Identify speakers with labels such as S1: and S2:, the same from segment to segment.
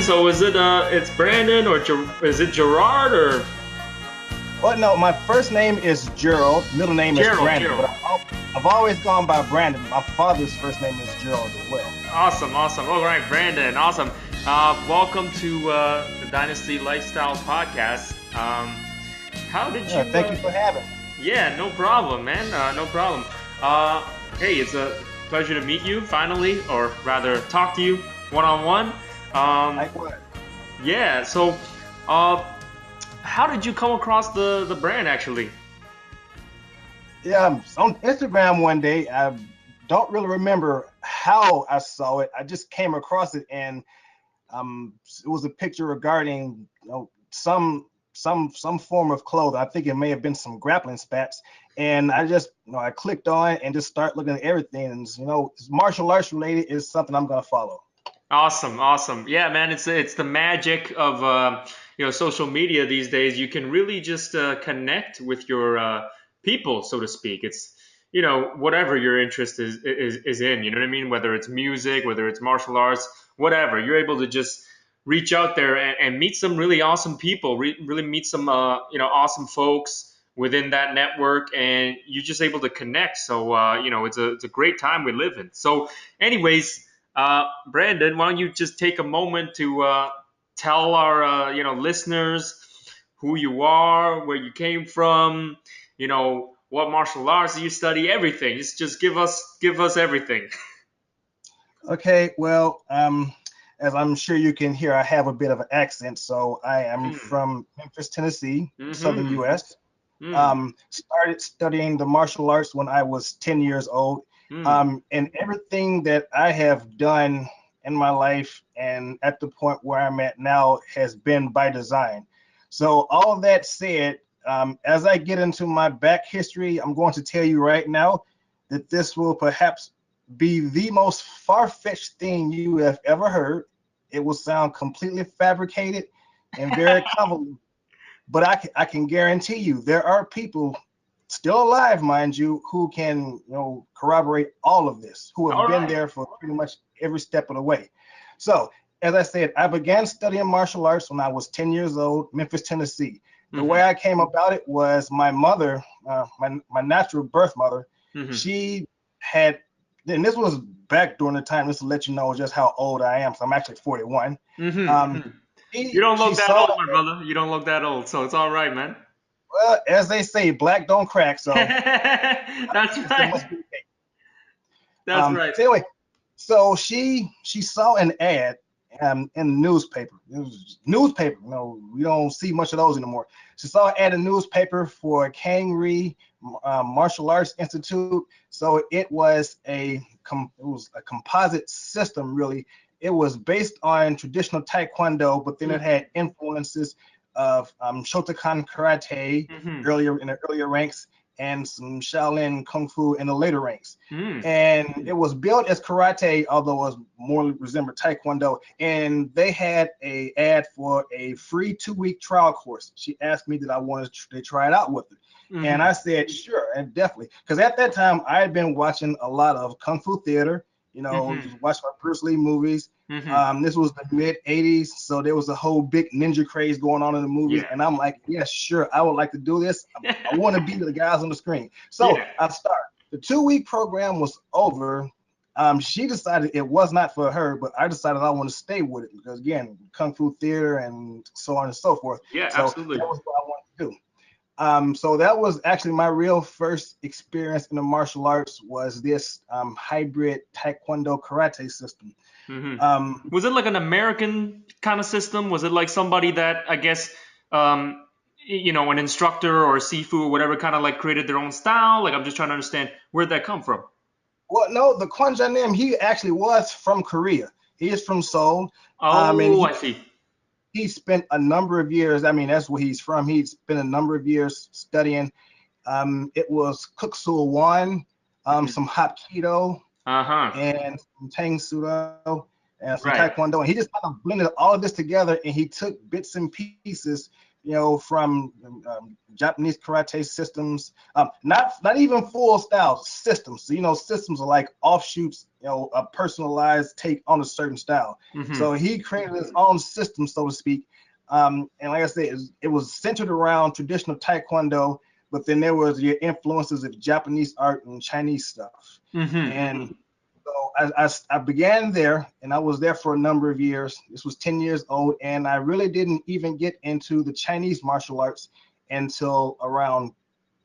S1: So is it it's Brandon or is it Gerard or
S2: Well, no, my first name is Gerald, middle name is Brandon,
S1: Gerald.
S2: but I've always gone by Brandon. My father's first name is Gerald as well.
S1: Awesome. All right, Brandon. Awesome. Welcome to the Dynasty Lifestyle Podcast. How did you?
S2: Thank you for having me.
S1: Yeah, no problem, man. No problem. Hey, it's a pleasure to meet you finally, or rather, talk to you one-on-one.
S2: Likewise.
S1: Yeah. So, how did you come across the brand actually?
S2: Yeah, on Instagram one day, I don't really remember how I saw it. I just came across it, and it was a picture regarding some form of clothing. I think it may have been some grappling spats, and I just I clicked on and just start looking at everything, and martial arts related is something I'm gonna follow.
S1: Awesome. Yeah, man, it's the magic of social media these days. You can really just connect with your people, so to speak. It's whatever your interest is in. You know what I mean? Whether it's music, whether it's martial arts, whatever. You're able to just reach out there and meet some really awesome people. Really meet some awesome folks within that network, and you're just able to connect. So it's a great time we live in. So, anyways. Brandon, why don't you just take a moment to tell our listeners who you are, where you came from, what martial arts you study, everything. Just give us everything.
S2: Okay, well, as I'm sure you can hear, I have a bit of an accent. So I am from Memphis, Tennessee, Southern U.S. Started studying the martial arts when I was 10 years old. And everything that I have done in my life and at the point where I'm at now has been by design. So all of that said, as I get into my back history, I'm going to tell you right now that this will perhaps be the most far-fetched thing you have ever heard. It will sound completely fabricated and very convoluted, but I can guarantee you there are people still alive, mind you, who can corroborate all of this, who have been there for pretty much every step of the way. So, as I said, I began studying martial arts when I was 10 years old, Memphis, Tennessee. The way I came about it was my mother, my natural birth mother, she had, and this was back during the time, just to let you know just how old I am. So I'm actually 41.
S1: You don't look that old, my brother. You don't look that old, so it's all right, man.
S2: Well, as they say, black don't crack. So
S1: that's right. That's right.
S2: So anyway, so she saw an ad in the newspaper. It was newspaper. We don't see much of those anymore. She saw an ad in the newspaper for Kangri Martial Arts Institute. So it was a composite system, really. It was based on traditional Taekwondo, but then it had influences of Shotokan Karate earlier in the earlier ranks, and some Shaolin Kung Fu in the later ranks. And it was built as karate, although it was more resembled Taekwondo. And they had an ad for a free 2-week trial course. She asked me that I wanted to try it out with her. And I said, sure, and definitely. Because at that time, I had been watching a lot of Kung Fu theater, watched my Bruce Lee movies. This was the mid-'80s, so there was a whole big ninja craze going on in the movies. And I'm like, yes, sure, I would like to do this. I want to be the guys on the screen. So I started. The 2-week program was over. She decided it was not for her, but I decided I want to stay with it because, again, Kung Fu theater and so on and so forth.
S1: Yeah,
S2: so
S1: absolutely.
S2: That was what I wanted to do. So that was actually my real first experience in the martial arts, was this hybrid Taekwondo karate system.
S1: Was it like an American kind of system? Was it like somebody that, I guess, an instructor or a Sifu or whatever kind of like created their own style? Like, I'm just trying to understand where'd that come from?
S2: Well, no, the Kwon Janim, he actually was from Korea. He is from Seoul.
S1: I see.
S2: He spent a number of years, that's where he's from. He spent a number of years studying. It was Kuk Sul Won, some Hapkido, and some Tang Sudo, and some Taekwondo. And he just kind of blended all of this together, and he took bits and pieces, from Japanese karate systems, not even full style systems. So, systems are like offshoots, a personalized take on a certain style. So he created his own system, so to speak. And like I said, it was centered around traditional Taekwondo, but then there was your influences of Japanese art and Chinese stuff. And so I began there, and I was there for a number of years. This was 10 years old, and I really didn't even get into the Chinese martial arts until around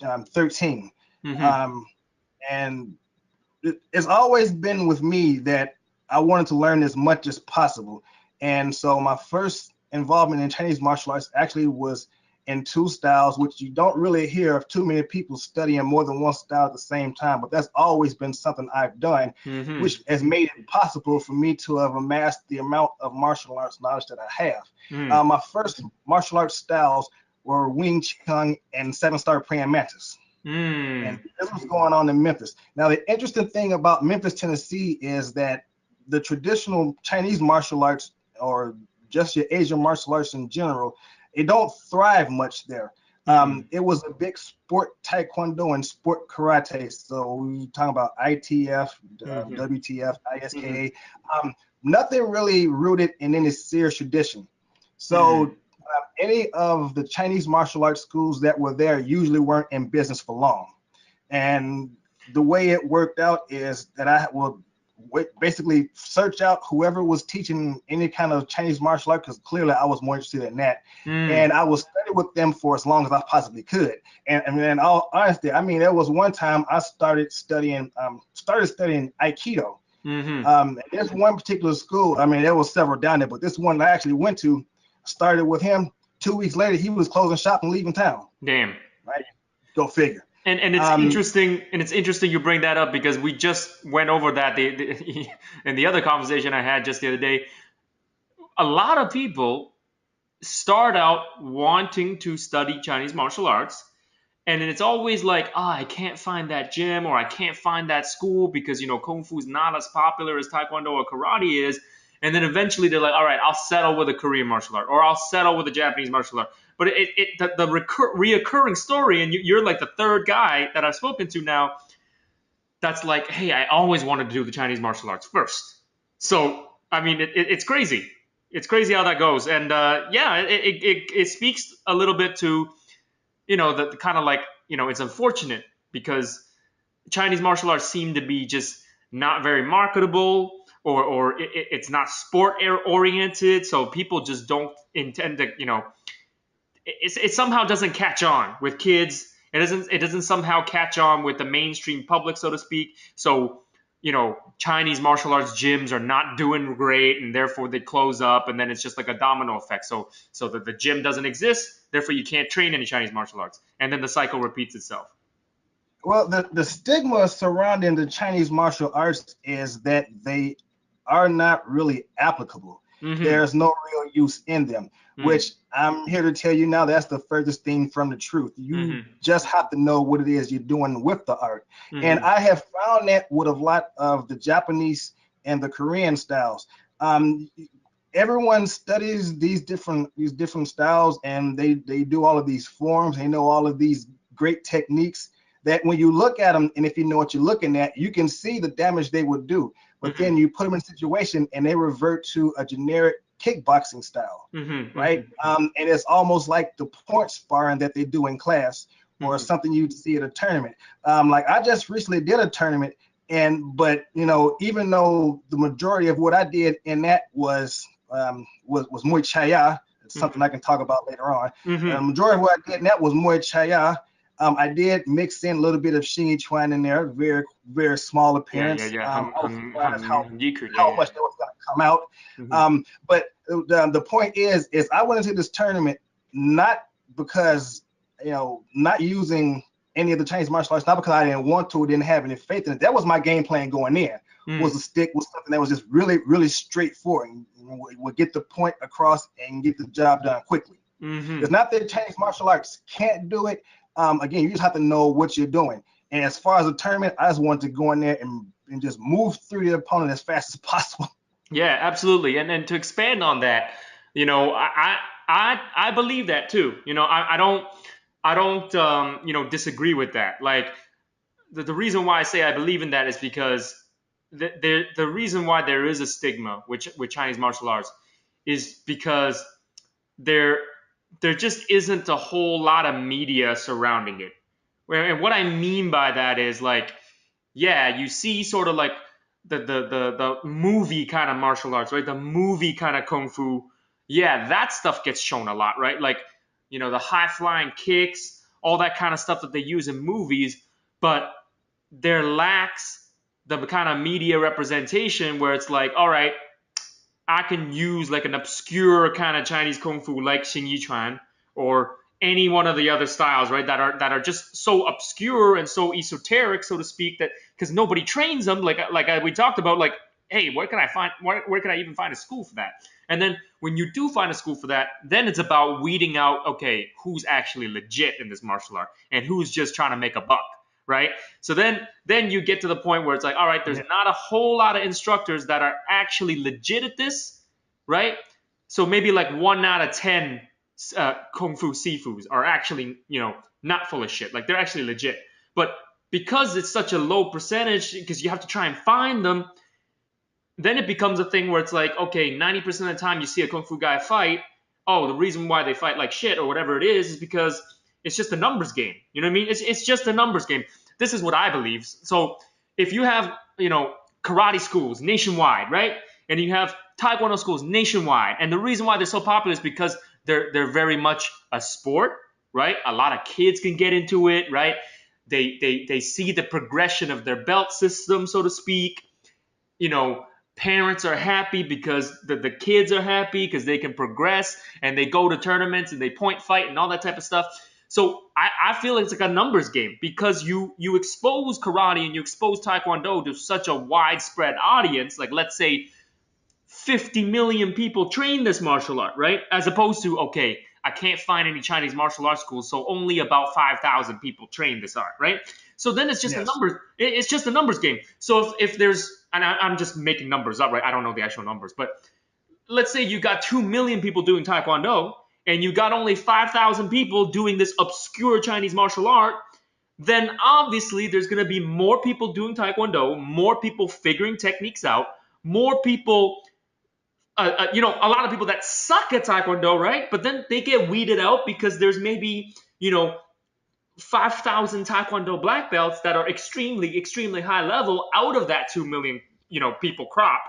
S2: 13. And it's always been with me that I wanted to learn as much as possible. And so my first involvement in Chinese martial arts actually was in two styles, which you don't really hear of too many people studying more than one style at the same time, but that's always been something I've done, which has made it possible for me to have amassed the amount of martial arts knowledge that I have. My first martial arts styles were Wing Chun and Seven-Star Praying Mantis. And this was going on in Memphis. Now, the interesting thing about Memphis, Tennessee is that the traditional Chinese martial arts, or just your Asian martial arts in general, it don't thrive much there. It was a big sport Taekwondo and sport karate. So we talking about ITF, WTF, ISKA. Nothing really rooted in any serious tradition. So any of the Chinese martial arts schools that were there usually weren't in business for long. And the way it worked out is that I will basically search out whoever was teaching any kind of Chinese martial art, because clearly I was more interested in that. And I would study with them for as long as I possibly could. And in all honesty, I mean, there was one time I started studying Aikido. There's one particular school, I mean, there was several down there, but this one I actually went to, started with him. 2 weeks later, he was closing shop and leaving town.
S1: Damn.
S2: Right? Go figure.
S1: And it's interesting, you bring that up, because we just went over that in the other conversation I had just the other day. A lot of people start out wanting to study Chinese martial arts, and then it's always like, I can't find that gym, or I can't find that school because Kung Fu is not as popular as Taekwondo or karate is. And then eventually they're like, all right, I'll settle with a Korean martial art, or I'll settle with a Japanese martial art. But the reoccurring story, and you're like the third guy that I've spoken to now that's like, hey, I always wanted to do the Chinese martial arts first. So, I mean, it's crazy. It's crazy how that goes. And it speaks a little bit to, the kind of like, it's unfortunate because Chinese martial arts seem to be just not very marketable, or it's not sport oriented, so people just don't intend to, it somehow doesn't catch on with kids. It doesn't somehow catch on with the mainstream public, so to speak. So, Chinese martial arts gyms are not doing great, and therefore they close up, and then it's just like a domino effect. So that the gym doesn't exist, therefore you can't train any Chinese martial arts, and then the cycle repeats itself.
S2: Well, the stigma surrounding the Chinese martial arts is that they are not really applicable. There's no real use in them, which I'm here to tell you now, that's the furthest thing from the truth. You just have to know what it is you're doing with the art. And I have found that with a lot of the Japanese and the Korean styles. Everyone studies these different styles, and they do all of these forms. They know all of these great techniques that when you look at them, and if you know what you're looking at, you can see the damage they would do. But then you put them in a situation and they revert to a generic kickboxing style, right? And it's almost like the point sparring that they do in class, or something you'd see at a tournament. Like I just recently did a tournament, but even though the majority of what I did in that was Muay Chaya, it's something I can talk about later on. The majority of what I did in that was Muay Chaya. I did mix in a little bit of Xing Chuan in there, very, very small appearance. I was surprised how much that was going to come out. But the point is I went into this tournament not because, not using any of the Chinese martial arts, not because I didn't want to or didn't have any faith in it. That was my game plan going in, was a stick, was something that was just really, really straightforward. Would get the point across and get the job done quickly. It's not that Chinese martial arts can't do it. Again, you just have to know what you're doing. And as far as the tournament, I just wanted to go in there and just move through the opponent as fast as possible.
S1: Yeah, absolutely. And to expand on that, I I believe that too. I don't disagree with that. Like the reason why I say I believe in that is because the reason why there is a stigma with Chinese martial arts is because there there just isn't a whole lot of media surrounding it. And what I mean by that is like, yeah, you see sort of like the movie kind of martial arts, right? The movie kind of kung fu. Yeah, that stuff gets shown a lot, right? Like, the high flying kicks, all that kind of stuff that they use in movies, but there lacks the kind of media representation where it's like, all right, I can use like an obscure kind of Chinese kung fu like Xing Yi Chuan or any one of the other styles, right? That are just so obscure and so esoteric, so to speak, that because nobody trains them. Like we talked about, like, hey, where can I find? Where can I even find a school for that? And then when you do find a school for that, then it's about weeding out, okay, who's actually legit in this martial art and who's just trying to make a buck, right? So then you get to the point where it's like, all right, there's
S2: Yeah.
S1: not a whole lot of instructors that are actually legit at this, right? So maybe like 1 out of 10 kung fu sifus are actually, not full of shit. Like they're actually legit. But because it's such a low percentage, because you have to try and find them, then it becomes a thing where it's like, okay, 90% of the time you see a kung fu guy fight, oh, the reason why they fight like shit or whatever it is because it's just a numbers game. You know what I mean? It's just a numbers game. This is what I believe. So if you have, karate schools nationwide, right? And you have taekwondo schools nationwide, and the reason why they're so popular is because they're very much a sport, right? A lot of kids can get into it, right? They see the progression of their belt system, so to speak. you know, Parents are happy because the kids are happy because they can progress and they go to tournaments and they point fight and all that type of stuff. So I feel it's like a numbers game because you expose karate and you expose taekwondo to such a widespread audience. Like, let's say 50 million people train this martial art, right? As opposed to, okay, I can't find any Chinese martial arts schools, so only about 5,000 people train this art, right? So then it's just a
S2: Yes.
S1: numbers. It's just a numbers game. So if there's, and I'm just making numbers up, right? I don't know the actual numbers, but let's say you got 2 million people doing taekwondo, and you got only 5,000 people doing this obscure Chinese martial art, then obviously there's going to be more people doing taekwondo, more people figuring techniques out, more people a lot of people that suck at taekwondo, right? But then they get weeded out because there's maybe, 5,000 taekwondo black belts that are extremely, extremely high level out of that 2 million, people crop.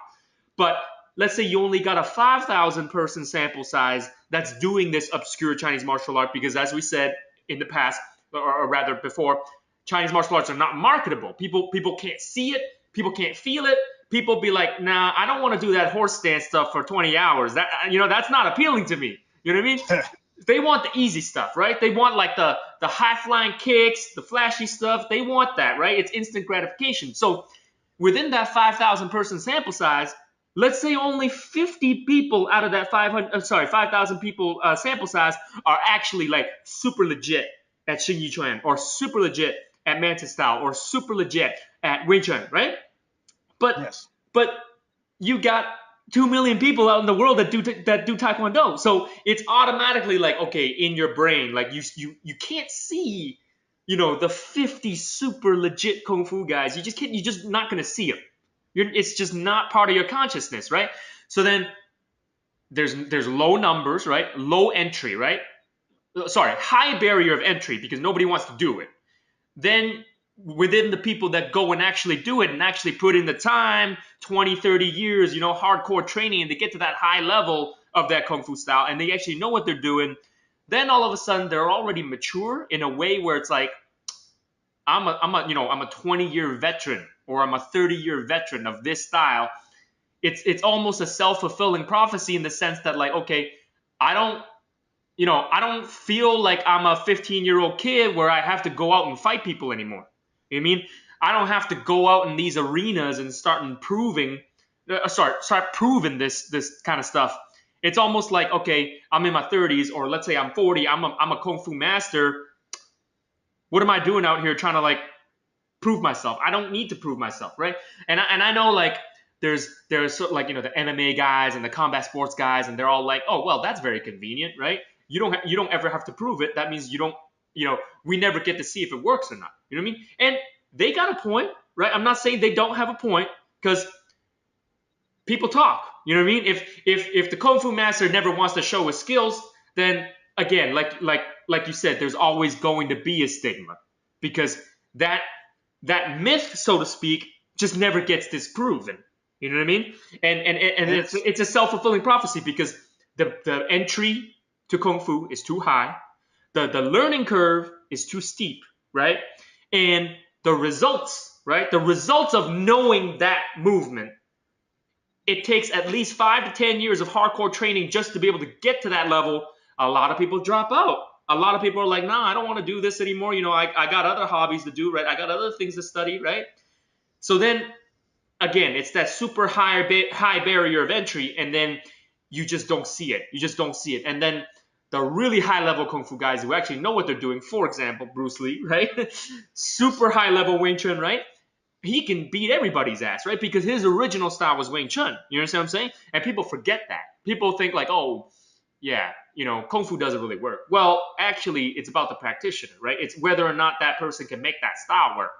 S1: But let's say you only got a 5,000 person sample size that's doing this obscure Chinese martial art because, as we said in the past, or rather before, Chinese martial arts are not marketable. People can't see it. People can't feel it. People be like, nah, I don't want to do that horse stance stuff for 20 hours. That's not appealing to me. You know what I mean? They want the easy stuff, right? They want like the high flying kicks, the flashy stuff. They want that, right? It's instant gratification. So within that 5,000 person sample size, let's say only 50 people out of that 5,000 people sample size are actually like super legit at Xing Yi Chuan or super legit at Mantis Style or super legit at Wing Chun, right? But
S2: Yes.
S1: but you got 2 million people out in the world that do taekwondo. So it's automatically like, okay, in your brain, like you can't see, the 50 super legit kung fu guys. You're just not going to see them. It's just not part of your consciousness, right? So then there's low numbers, right? Low entry, right? Sorry, high barrier of entry because nobody wants to do it. Then within the people that go and actually do it and actually put in the time, 20, 30 years, hardcore training, and they get to that high level of that kung fu style and they actually know what they're doing, then all of a sudden they're already mature in a way where it's like, I'm a 20-year veteran or I'm a 30-year veteran of this style. It's almost a self-fulfilling prophecy in the sense that, like, okay, I don't I don't feel like I'm a 15-year-old kid where I have to go out and fight people anymore. You know what I mean? I don't have to go out in these arenas and start proving this kind of stuff. It's almost like, okay, I'm in my 30s, or let's say I'm 40, I'm a kung fu master. What am I doing out here trying to like prove myself? I don't need to prove myself, right? And I know, like, there's sort of like, the MMA guys and the combat sports guys, and they're all like, oh well, that's very convenient, right? You don't ever have to prove it. That means you don't, we never get to see if it works or not. You know what I mean? And they got a point, right? I'm not saying they don't have a point, because people talk. You know what I mean? If the kung fu master never wants to show his skills, then again, like you said, there's always going to be a stigma, because that myth, so to speak, just never gets disproven. You know what I mean? And it's a self-fulfilling prophecy, because the entry to kung fu is too high, the learning curve is too steep, right? And the results, right? The results of knowing that movement, it takes at least 5 to 10 years of hardcore training just to be able to get to that level. A lot of people drop out. A lot of people are like, nah, I don't want to do this anymore. I got other hobbies to do, right? I got other things to study, right? So then, again, it's that super high barrier of entry, and then you just don't see it. You just don't see it. And then the really high level kung fu guys who actually know what they're doing, for example, Bruce Lee, right? Super high level Wing Chun, right? He can beat everybody's ass, right? Because his original style was Wing Chun. You understand what I'm saying? And people forget that. People think like, oh, yeah, Kung Fu doesn't really work. Well, actually, it's about the practitioner, right? It's whether or not that person can make that style work,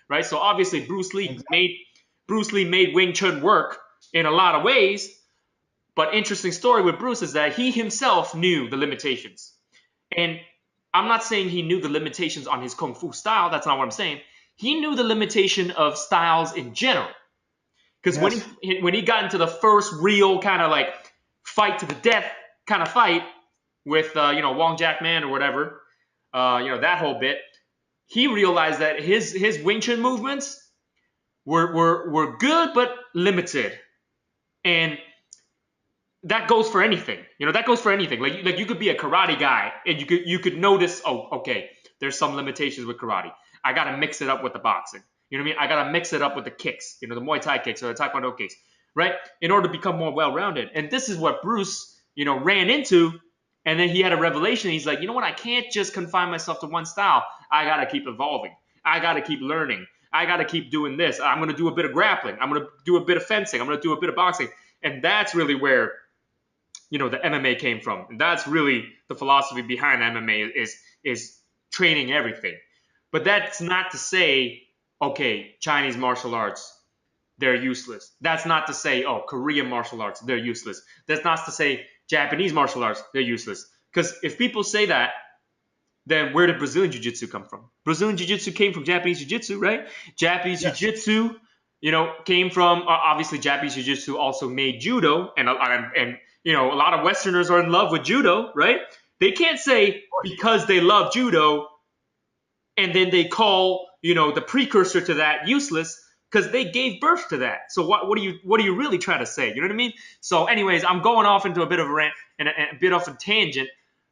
S1: right? So obviously, Bruce Lee made Wing Chun work in a lot of ways. But interesting story with Bruce is that he himself knew the limitations. And I'm not saying he knew the limitations on his Kung Fu style. That's not what I'm saying. He knew the limitation of styles in general. Because when he got into the first real kind of like fight to the death kind of fight with Wong Jack Man or whatever, that whole bit, he realized that his Wing Chun movements were good but limited, and that goes for anything. That goes for anything. Like you could be a karate guy and you could notice, oh, okay, there's some limitations with karate. I gotta mix it up with the boxing. You know what I mean? I gotta mix it up with the kicks, the Muay Thai kicks or the Taekwondo kicks, right? In order to become more well-rounded. And this is what Bruce, ran into. And then he had a revelation. He's like, you know what? I can't just confine myself to one style. I gotta keep evolving. I gotta keep learning. I gotta keep doing this. I'm gonna do a bit of grappling. I'm gonna do a bit of fencing. I'm gonna do a bit of boxing. And that's really where the MMA came from. And that's really the philosophy behind MMA is training everything. But that's not to say, okay, Chinese martial arts, they're useless. That's not to say, oh, Korean martial arts, they're useless. That's not to say Japanese martial arts, they're useless. Because if people say that, then where did Brazilian Jiu-Jitsu come from? Brazilian Jiu-Jitsu came from Japanese Jiu-Jitsu, right? Japanese Jiu-Jitsu, came from, obviously Japanese Jiu-Jitsu also made Judo, and a lot of Westerners are in love with Judo, right? They can't say because they love Judo, and then they call, the precursor to that useless, because they gave birth to that. So what are you really trying to say? You know what I mean? So anyways, I'm going off into a bit of a rant and a bit off a tangent,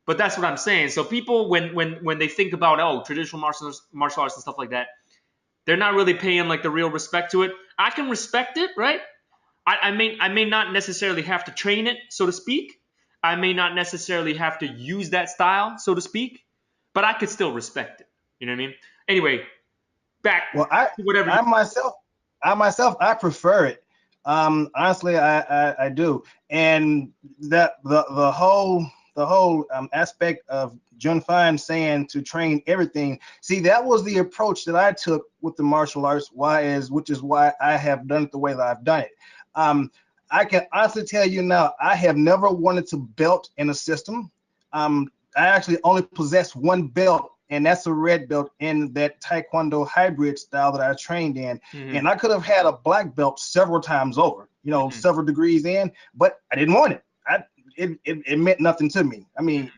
S1: but that's what I'm saying. So people, when they think about, traditional martial arts and stuff like that, they're not really paying like the real respect to it. I can respect it, right? I may not necessarily have to train it, so to speak. I may not necessarily have to use that style, so to speak, but I could still respect it. You know what I mean? Anyway, back to whatever.
S2: I myself, I prefer it. Honestly, I do. And that the whole aspect of Jun Fan saying to train everything. See, that was the approach that I took with the martial arts. Which is why I have done it the way that I've done it. I can honestly tell you now, I have never wanted to belt in a system. I actually only possess one belt, and that's a red belt in that Taekwondo hybrid style that I trained in. Mm-hmm. And I could have had a black belt several times over, several degrees in, but I didn't want it. It meant nothing to me. I mean,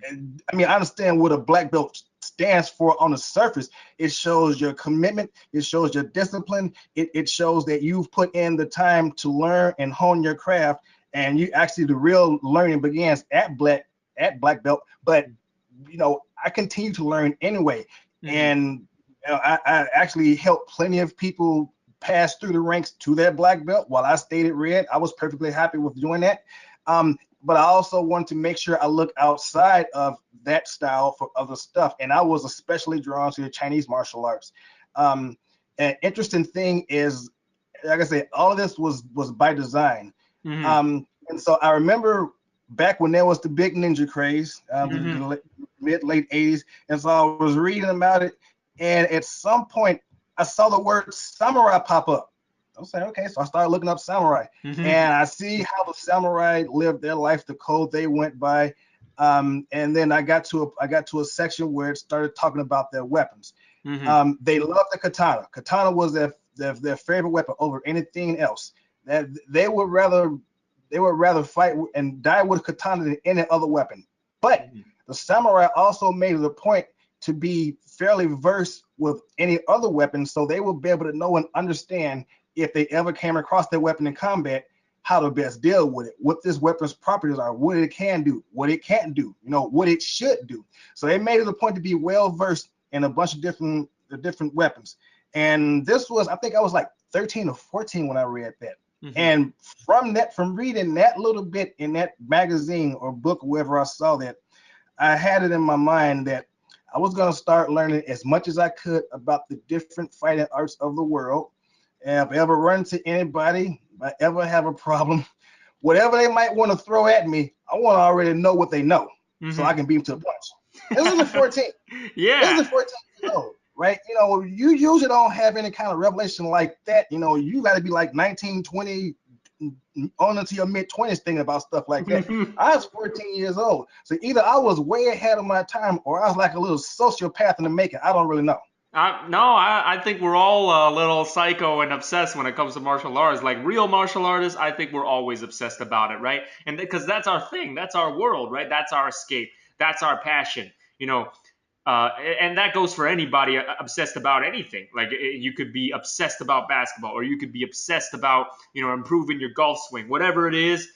S2: I understand what a black belt stands for on the surface. It shows your commitment. It shows your discipline. It shows that you've put in the time to learn and hone your craft. And the real learning begins at black belt. But I continue to learn anyway. Mm-hmm. And I actually helped plenty of people pass through the ranks to that black belt while I stayed at red. I was perfectly happy with doing that. But I also wanted to make sure I look outside of that style for other stuff. And I was especially drawn to the Chinese martial arts. An interesting thing is, like I said, all of this was by design.
S1: Mm-hmm.
S2: And so I remember back when there was the big ninja craze,
S1: Mm-hmm.
S2: the late 80s, and so I was reading about it, and at some point I saw the word samurai pop up. I was like, okay, so I started looking up samurai,
S1: Mm-hmm.
S2: and I see how the samurai lived their life, the code they went by, and then I got to a section where it started talking about their weapons.
S1: Mm-hmm.
S2: They loved the katana. Katana was their favorite weapon over anything else. That they would rather fight and die with katana than any other weapon. But the samurai also made it a point to be fairly versed with any other weapon, so they will be able to know and understand if they ever came across their weapon in combat, how to best deal with it, what this weapon's properties are, what it can do, what it can't do, what it should do. So they made it a point to be well versed in a bunch of different weapons. And this was, I think I was like 13 or 14 when I read that.
S1: Mm-hmm.
S2: And from reading that little bit in that magazine or book, wherever I saw that, I had it in my mind that I was going to start learning as much as I could about the different fighting arts of the world. And if I ever run into anybody, if I ever have a problem, whatever they might want to throw at me, I want to already know what they know, so I can beat them to the punch. This is a 14. This
S1: Yeah.
S2: is 14 years old, right? You usually don't have any kind of revelation like that. You got to be like 19, 20, on into your mid-20s thinking about stuff like that. I was 14 years old. So either I was way ahead of my time or I was like a little sociopath in the making. I don't really know.
S1: No, I think we're all a little psycho and obsessed when it comes to martial arts. Like real martial artists, I think we're always obsessed about it, right? And because that's our thing, that's our world, right? That's our escape, that's our passion, you know. And that goes for anybody obsessed about anything. Like you could be obsessed about basketball, or you could be obsessed about, improving your golf swing. Whatever it is,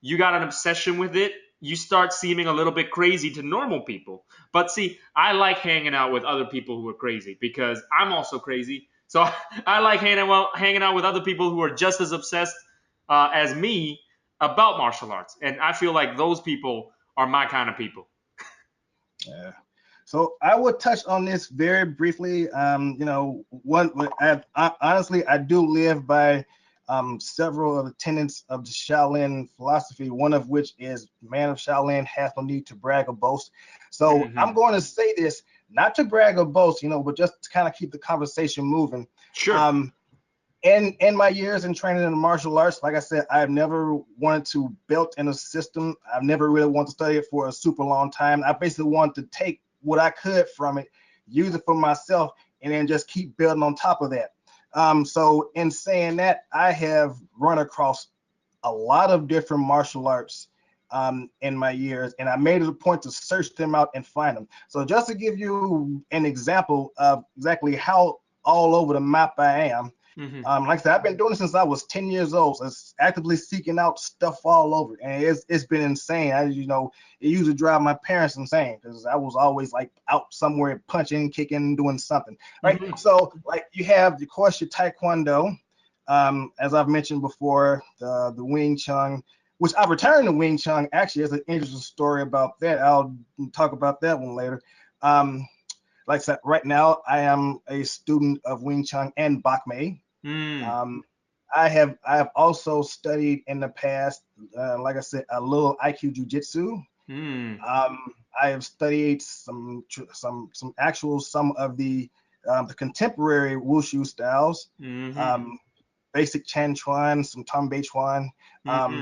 S1: you got an obsession with it, you start seeming a little bit crazy to normal people. But see, I like hanging out with other people who are crazy because I'm also crazy. So I like hanging out with other people who are just as obsessed as me about martial arts. And I feel like those people are my kind of people.
S2: Yeah. So I would touch on this very briefly. Honestly, I do live by several of the tenets of the Shaolin philosophy, one of which is man of Shaolin has no need to brag or boast. So
S1: Mm-hmm.
S2: I'm going to say this, not to brag or boast, but just to kind of keep the conversation moving.
S1: Sure.
S2: In my years in training in the martial arts, like I said, I've never wanted to belt in a system. I've never really wanted to study it for a super long time. I basically wanted to take what I could from it, use it for myself, and then just keep building on top of that. So in saying that, I have run across a lot of different martial arts in my years, and I made it a point to search them out and find them. So just to give you an example of exactly how all over the map I am,
S1: Mm-hmm.
S2: like I said, I've been doing it since I was 10 years old. So it's actively seeking out stuff all over, and it's been insane. It used to drive my parents insane because I was always like out somewhere punching, kicking, doing something, right?
S1: Mm-hmm.
S2: So like you have, of course, your Taekwondo, as I've mentioned before, the Wing Chun, which I returned to Wing Chun. Actually, there's an interesting story about that. I'll talk about that one later. Like I said, right now I am a student of Wing Chun and Bak Mei.
S1: Mm.
S2: I have also studied in the past, like I said, a little IQ Jiu-Jitsu.
S1: Mm.
S2: I have studied some of the contemporary Wushu styles,
S1: Mm-hmm.
S2: basic Chan Chuan, some Tombe Chuan,
S1: Mm-hmm.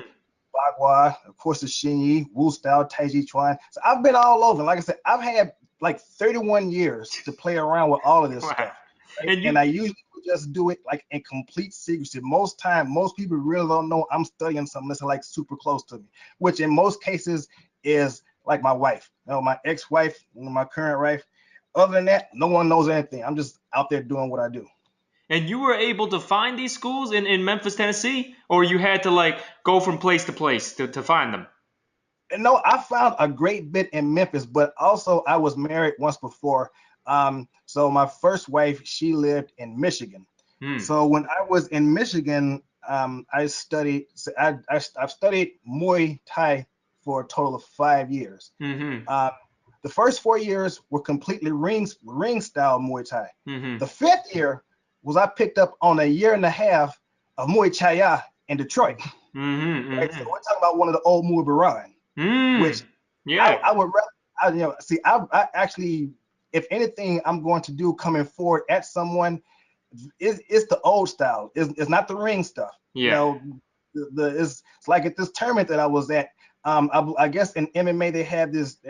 S2: Bagua, of course the Xinyi, Wu style, Taiji Chuan. So I've been all over. Like I said, I've had like 31 years to play around with all of this
S1: Wow.
S2: stuff. Right?
S1: And
S2: And
S1: you,
S2: I usually just do it like in complete secrecy. Most people really don't know I'm studying something that's like super close to me, which in most cases is like my wife, my ex-wife, my current wife. Other than that, no one knows anything. I'm just out there doing what I do.
S1: And you were able to find these schools in Memphis, Tennessee, or you had to like go from place to place to find them?
S2: And no, I found a great bit in Memphis, but also I was married once before. So my first wife, she lived in Michigan.
S1: Hmm.
S2: So when I was in Michigan, I studied. I've studied Muay Thai for a total of 5 years.
S1: Mm-hmm.
S2: Uh, the first 4 years were completely ring style Muay Thai.
S1: Mm-hmm.
S2: The fifth year was I picked up on a year and a half Muay Thai in Detroit. Right? So we're talking about one of the old Muay which
S1: Yeah.
S2: I would rather, see, I actually, if anything, I'm going to do coming forward at someone, it's the old style. It's not the ring stuff.
S1: Yeah.
S2: It's like at this tournament that I was at. I guess in MMA they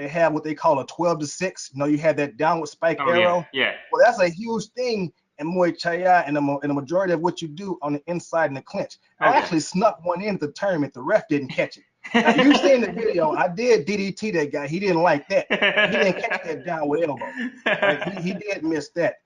S2: have what they call a 12-6. You have that downward spike
S1: Oh, yeah.
S2: arrow.
S1: Yeah.
S2: Well, that's a huge thing in Muay Thai, and the majority of what you do on the inside in the clinch. I
S1: Okay.
S2: actually snuck one in at the tournament. The ref didn't catch it. Now, you see in the video, I did DDT that guy. He didn't like that. He didn't catch that downward elbow. Right? He did miss that.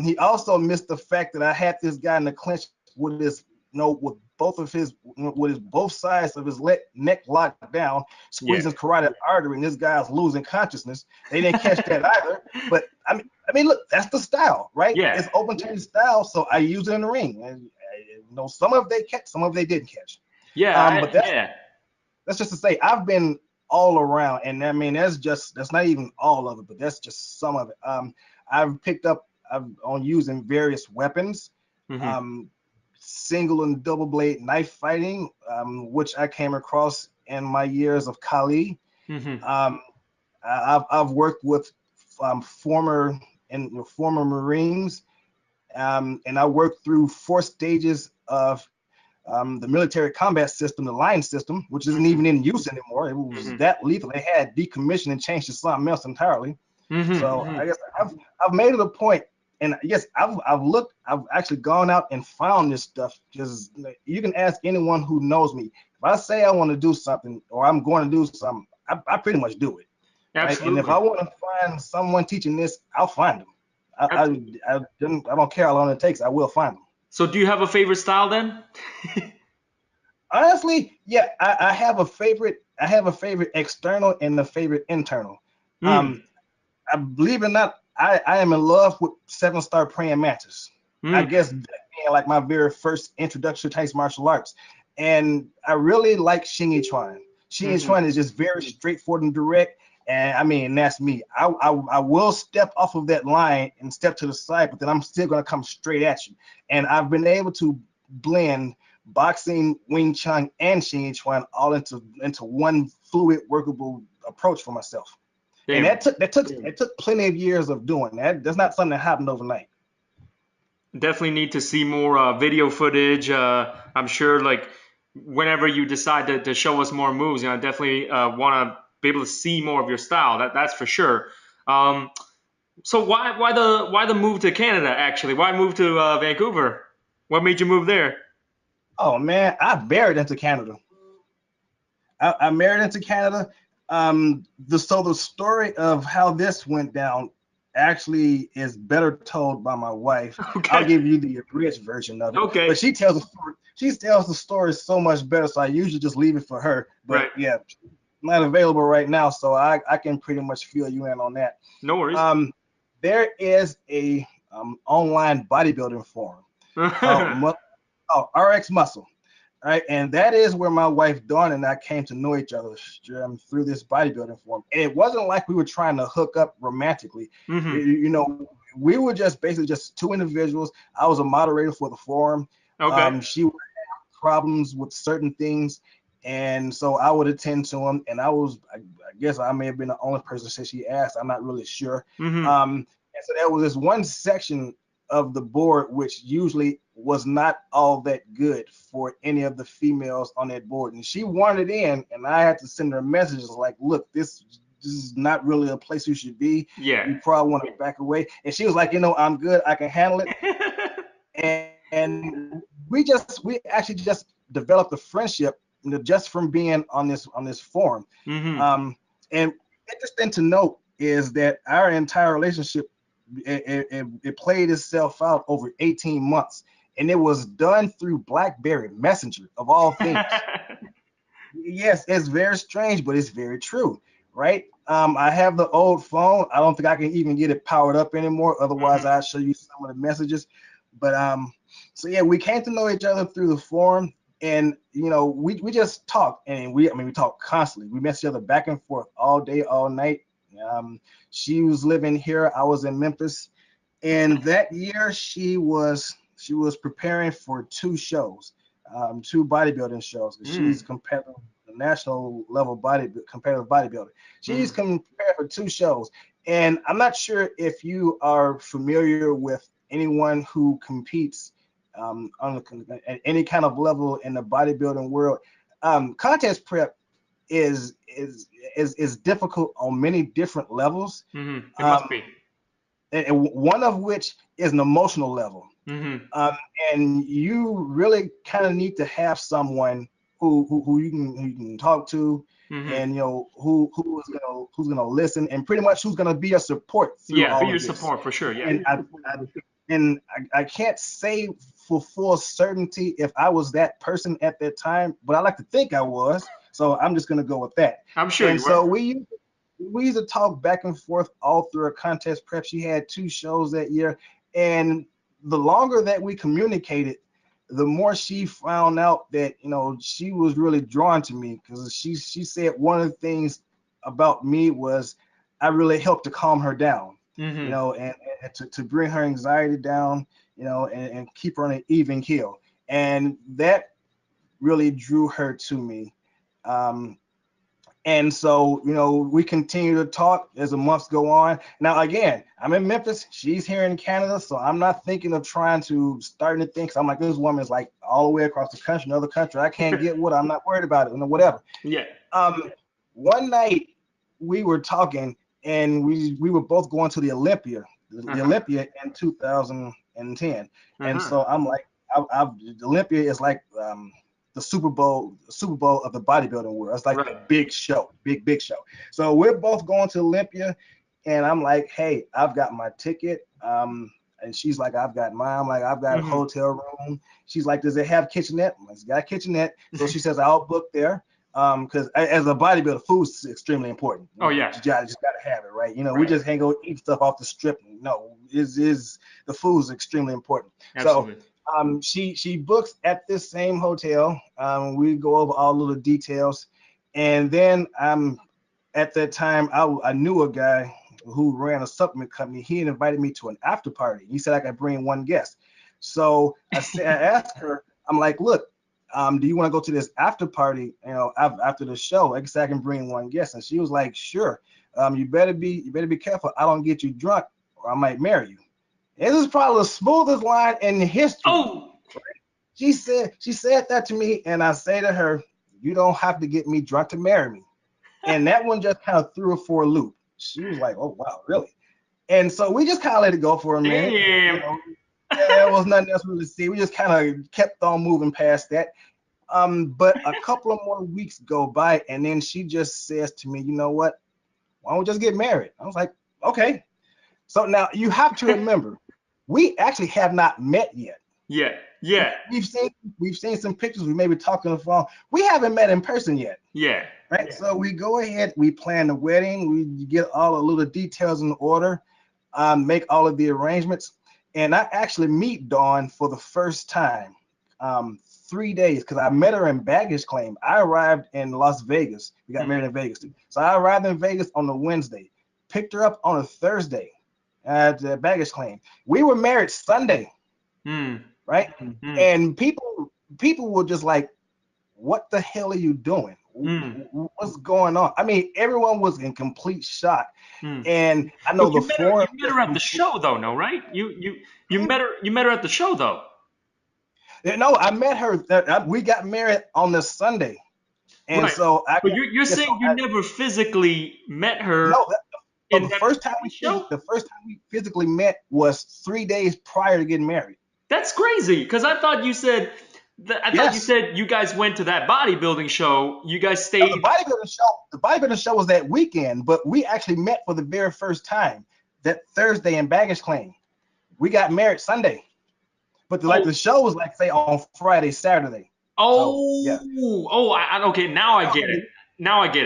S2: He also missed the fact that I had this guy in the clinch with his, with both sides of his neck locked down, squeezing his carotid artery, and this guy's losing consciousness. They didn't catch that either. But I mean, look, that's the style, right?
S1: Yeah.
S2: It's open to the style, so I use it in the ring. And some of they catch, some of they didn't catch.
S1: Yeah.
S2: But that's just to say I've been all around, and I mean that's not even all of it, but that's just some of it. I've picked up on using various weapons, single and double blade knife fighting, which I came across in my years of Kali. I've worked with former Marines, and I worked through 4 stages of the military combat system, the line system, which isn't even in use anymore. It was that lethal. They had decommissioned and changed to something else entirely. So I guess I've made it a point, and yes, I've actually gone out and found this stuff, because you can ask anyone who knows me. If I say I want to do something or I'm going to do something, I pretty much do it.
S1: Absolutely.
S2: Right? And if I want to find someone teaching this, I'll find them. I don't care how long it takes. I will find them.
S1: So do you have a favorite style then?
S2: Honestly, yeah, I have a favorite. I have a favorite external and a favorite internal. I believe it or not, I am in love with 7-star praying mantis. I guess that being like my very first introduction to Chinese martial arts. And I really like Xing Yi Chuan. Xing Yi Chuan is just very straightforward and direct. And I mean, that's me. I will step off of that line and step to the side, but then I'm still going to come straight at you. And I've been able to blend boxing, Wing Chun, and Xing Yi Chuan all into one fluid, workable approach for myself.
S1: Damn.
S2: And it took plenty of years of doing that. That's not something that happened overnight.
S1: Definitely need to see more video footage. I'm sure, like, whenever you decide to show us more moves, I definitely want to be able to see more of your style. That's for sure. So why the move to Canada, actually? Why move to Vancouver? What made you move there?
S2: Oh man, I married into Canada. I married into Canada. The story of how this went down actually is better told by my wife.
S1: Okay.
S2: I'll give you the abridged version of it.
S1: Okay.
S2: But she tells the story so much better, so I usually just leave it for her. But
S1: right.
S2: Yeah, not available right now, so I can pretty much fill you in on that.
S1: No worries.
S2: There is a online bodybuilding forum called RX Muscle. Right, and that is where my wife Dawn and I came to know each other through this bodybuilding forum. And it wasn't like we were trying to hook up romantically. We were just basically just 2 individuals. I was a moderator for the forum.
S1: Okay.
S2: She would have problems with certain things, and so I would attend to them. And I guess I may have been the only person since she asked. I'm not really sure. And so there was this one section of the board which usually was not all that good for any of the females on that board, and she wanted in, and I had to send her messages like, look, this is not really a place you should be.
S1: Yeah.
S2: You probably want to back away. And she was like, I'm good, I can handle it. and we actually just developed a friendship just from being on this forum. And interesting to note is that our entire relationship, it played itself out over 18 months, and it was done through BlackBerry Messenger of all things. Yes, it's very strange, but it's very true, right? I have the old phone. I don't think I can even get it powered up anymore. Otherwise, I'll show you some of the messages. But so yeah, we came to know each other through the forum, and we just talk, and we talk constantly. We message each other back and forth all day, all night. She was living here, I was in Memphis, and that year she was She was preparing for two shows, two bodybuilding shows. She's competitive, national level competitive bodybuilder. She's compared for two shows, and I'm not sure if you are familiar with anyone who competes at any kind of level in the bodybuilding world. Contest prep is difficult on many different levels.
S1: It must be.
S2: And one of which is an emotional level. And you really kind of need to have someone who you can talk to, and who's gonna listen, and pretty much who's gonna be your support through all
S1: be
S2: of
S1: your
S2: this.
S1: support for sure. Yeah.
S2: And I can't say for full certainty if I was that person at that time, but I like to think I was. So I'm just gonna go with that.
S1: I'm sure.
S2: And so we used to talk back and forth all through her contest prep. She had two shows that year, and the longer that we communicated, the more she found out that she was really drawn to me, because she said one of the things about me was I really helped to calm her down, and to bring her anxiety down, and keep her on an even keel, and that really drew her to me. And so, we continue to talk as the months go on. Now, again, I'm in Memphis. She's here in Canada. So I'm not thinking of trying to start anything. So I'm like, this woman's like all the way across the country, another country. I can't get what I'm not worried about it, whatever.
S1: Yeah.
S2: One night we were talking, and we were both going to the Olympia in 2010. And so I'm like, the Olympia is like, the Super Bowl of the bodybuilding world. It's like a big show, big show. So we're both going to Olympia, and I'm like, hey, I've got my ticket. And she's like, I've got mine. I'm like, I've got a hotel room. She's like, does it have kitchenette? I'm like, it's got a kitchenette. So she says, I'll book there. Because as a bodybuilder, food's extremely important.
S1: Oh yeah.
S2: You just gotta have it, right? We just can't go eat stuff off the strip. No, the food's extremely important.
S1: Absolutely.
S2: So she books at this same hotel. We go over all of the details, and then at that time I knew a guy who ran a supplement company. He invited me to an after party. He said I could bring one guest. So I asked her, I'm like, look, do you want to go to this after party? After the show, I guess I can bring one guest. And she was like, sure. You better be careful. I don't get you drunk, or I might marry you. This is probably the smoothest line in history.
S1: Oh,
S2: she said that to me, and I say to her, you don't have to get me drunk to marry me. And that one just kind of threw her for a loop. She was like, oh wow, really? And so we just kind of let it go for a minute.
S1: Damn.
S2: There was nothing else really to see. We just kind of kept on moving past that. But a couple of more weeks go by, and then she just says to me, you know what? Why don't we just get married? I was like, okay. So now you have to remember, we actually have not met yet.
S1: Yeah.
S2: We've seen some pictures. We may be talking on the phone. We haven't met in person yet.
S1: Yeah.
S2: Right. Yeah. So we go ahead. We plan the wedding. We get all the little details in order. Make all of the arrangements. And I actually meet Dawn for the first time 3 days, because I met her in baggage claim. I arrived in Las Vegas. We got married in Vegas too. So I arrived in Vegas on the Wednesday. Picked her up on a Thursday at the baggage claim. We were married Sunday, right? And people were just like, what the hell are you doing? What's going on? I mean, everyone was in complete shock. And I know
S1: you met her at the show though, no, right? You met her at the show though.
S2: No, I met her. We got married on this Sunday. And right. So
S1: but you're saying you never physically met her.
S2: No, the first time we physically met was 3 days prior to getting married.
S1: That's crazy, because I thought you said you guys went to that bodybuilding show. You guys stayed.
S2: No, the bodybuilding show was that weekend, but we actually met for the very first time that Thursday in baggage claim. We got married Sunday, but the show was like, say, on Friday, Saturday.
S1: Oh, so, yeah. Okay. Now I get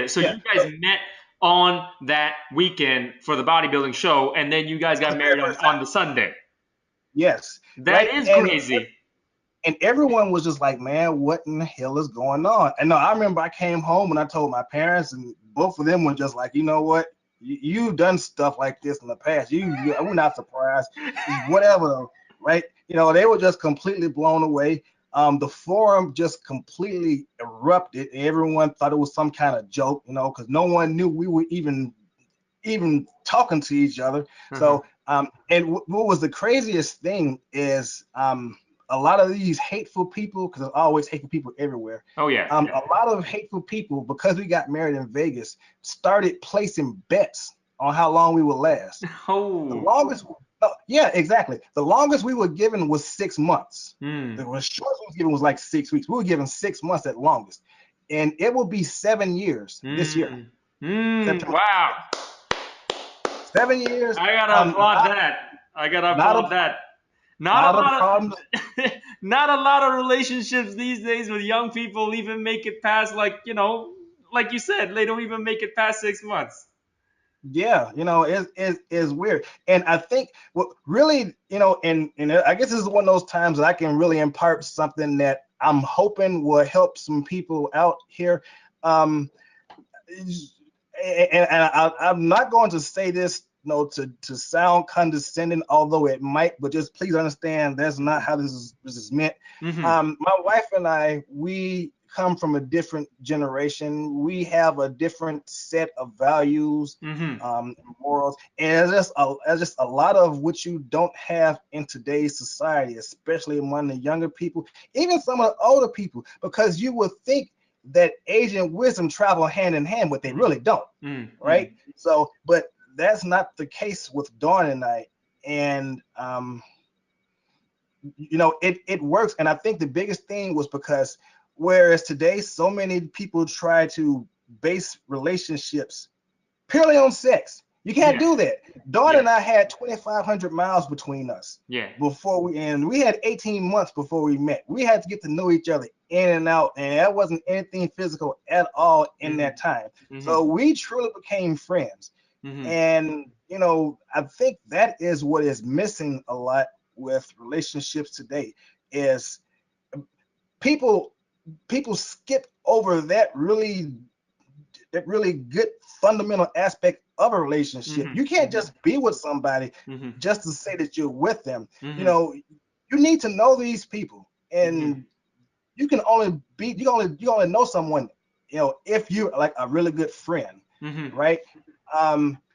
S1: it. So you guys met on that weekend for the bodybuilding show, and then you guys got married on the Sunday.
S2: Yes.
S1: That is crazy.
S2: And everyone was just like, man, what in the hell is going on? And no, I remember I came home and I told my parents, and both of them were just like, you know what? You've done stuff like this in the past. We're not surprised. Whatever. right? They were just completely blown away. The forum just completely erupted. Everyone thought it was some kind of joke, because no one knew we were even talking to each other. So, and what was the craziest thing is, a lot of these hateful people, because there's always hateful people everywhere.
S1: Oh yeah.
S2: A lot of hateful people, because we got married in Vegas, started placing bets on how long we would last.
S1: Oh.
S2: The longest, yeah, exactly. The longest we were given was 6 months. The shortest we were given was like 6 weeks. We were given 6 months at longest, and it will be 7 years this year.
S1: Wow.
S2: 7 years.
S1: I gotta applaud that. I gotta applaud that. Not a lot of relationships these days with young people even make it past, like you said, they don't even make it past 6 months.
S2: Yeah, it's weird. And I think what really, and I guess this is one of those times that I can really impart something that I'm hoping will help some people out here. And I'm not going to say this, to sound condescending, although it might, but just please understand that's not how this is meant. My wife and I, we come from a different generation. We have a different set of values, morals, and it's just a lot of what you don't have in today's society, especially among the younger people, even some of the older people, because you would think that age and wisdom travel hand in hand, but they really don't, right? So, but that's not the case with Dawn and I, and it works. And I think the biggest thing was because whereas today so many people try to base relationships purely on sex, you can't do that. Dawn and I had 2,500 miles between us. Before we had 18 months before we met. We had to get to know each other in and out, and that wasn't anything physical at all in that time. So we truly became friends. And I think that is what is missing a lot with relationships today, is people skip over that really good fundamental aspect of a relationship. You can't just be with somebody just to say that you're with them. You need to know these people, and you can only know someone, if you're like a really good friend, right?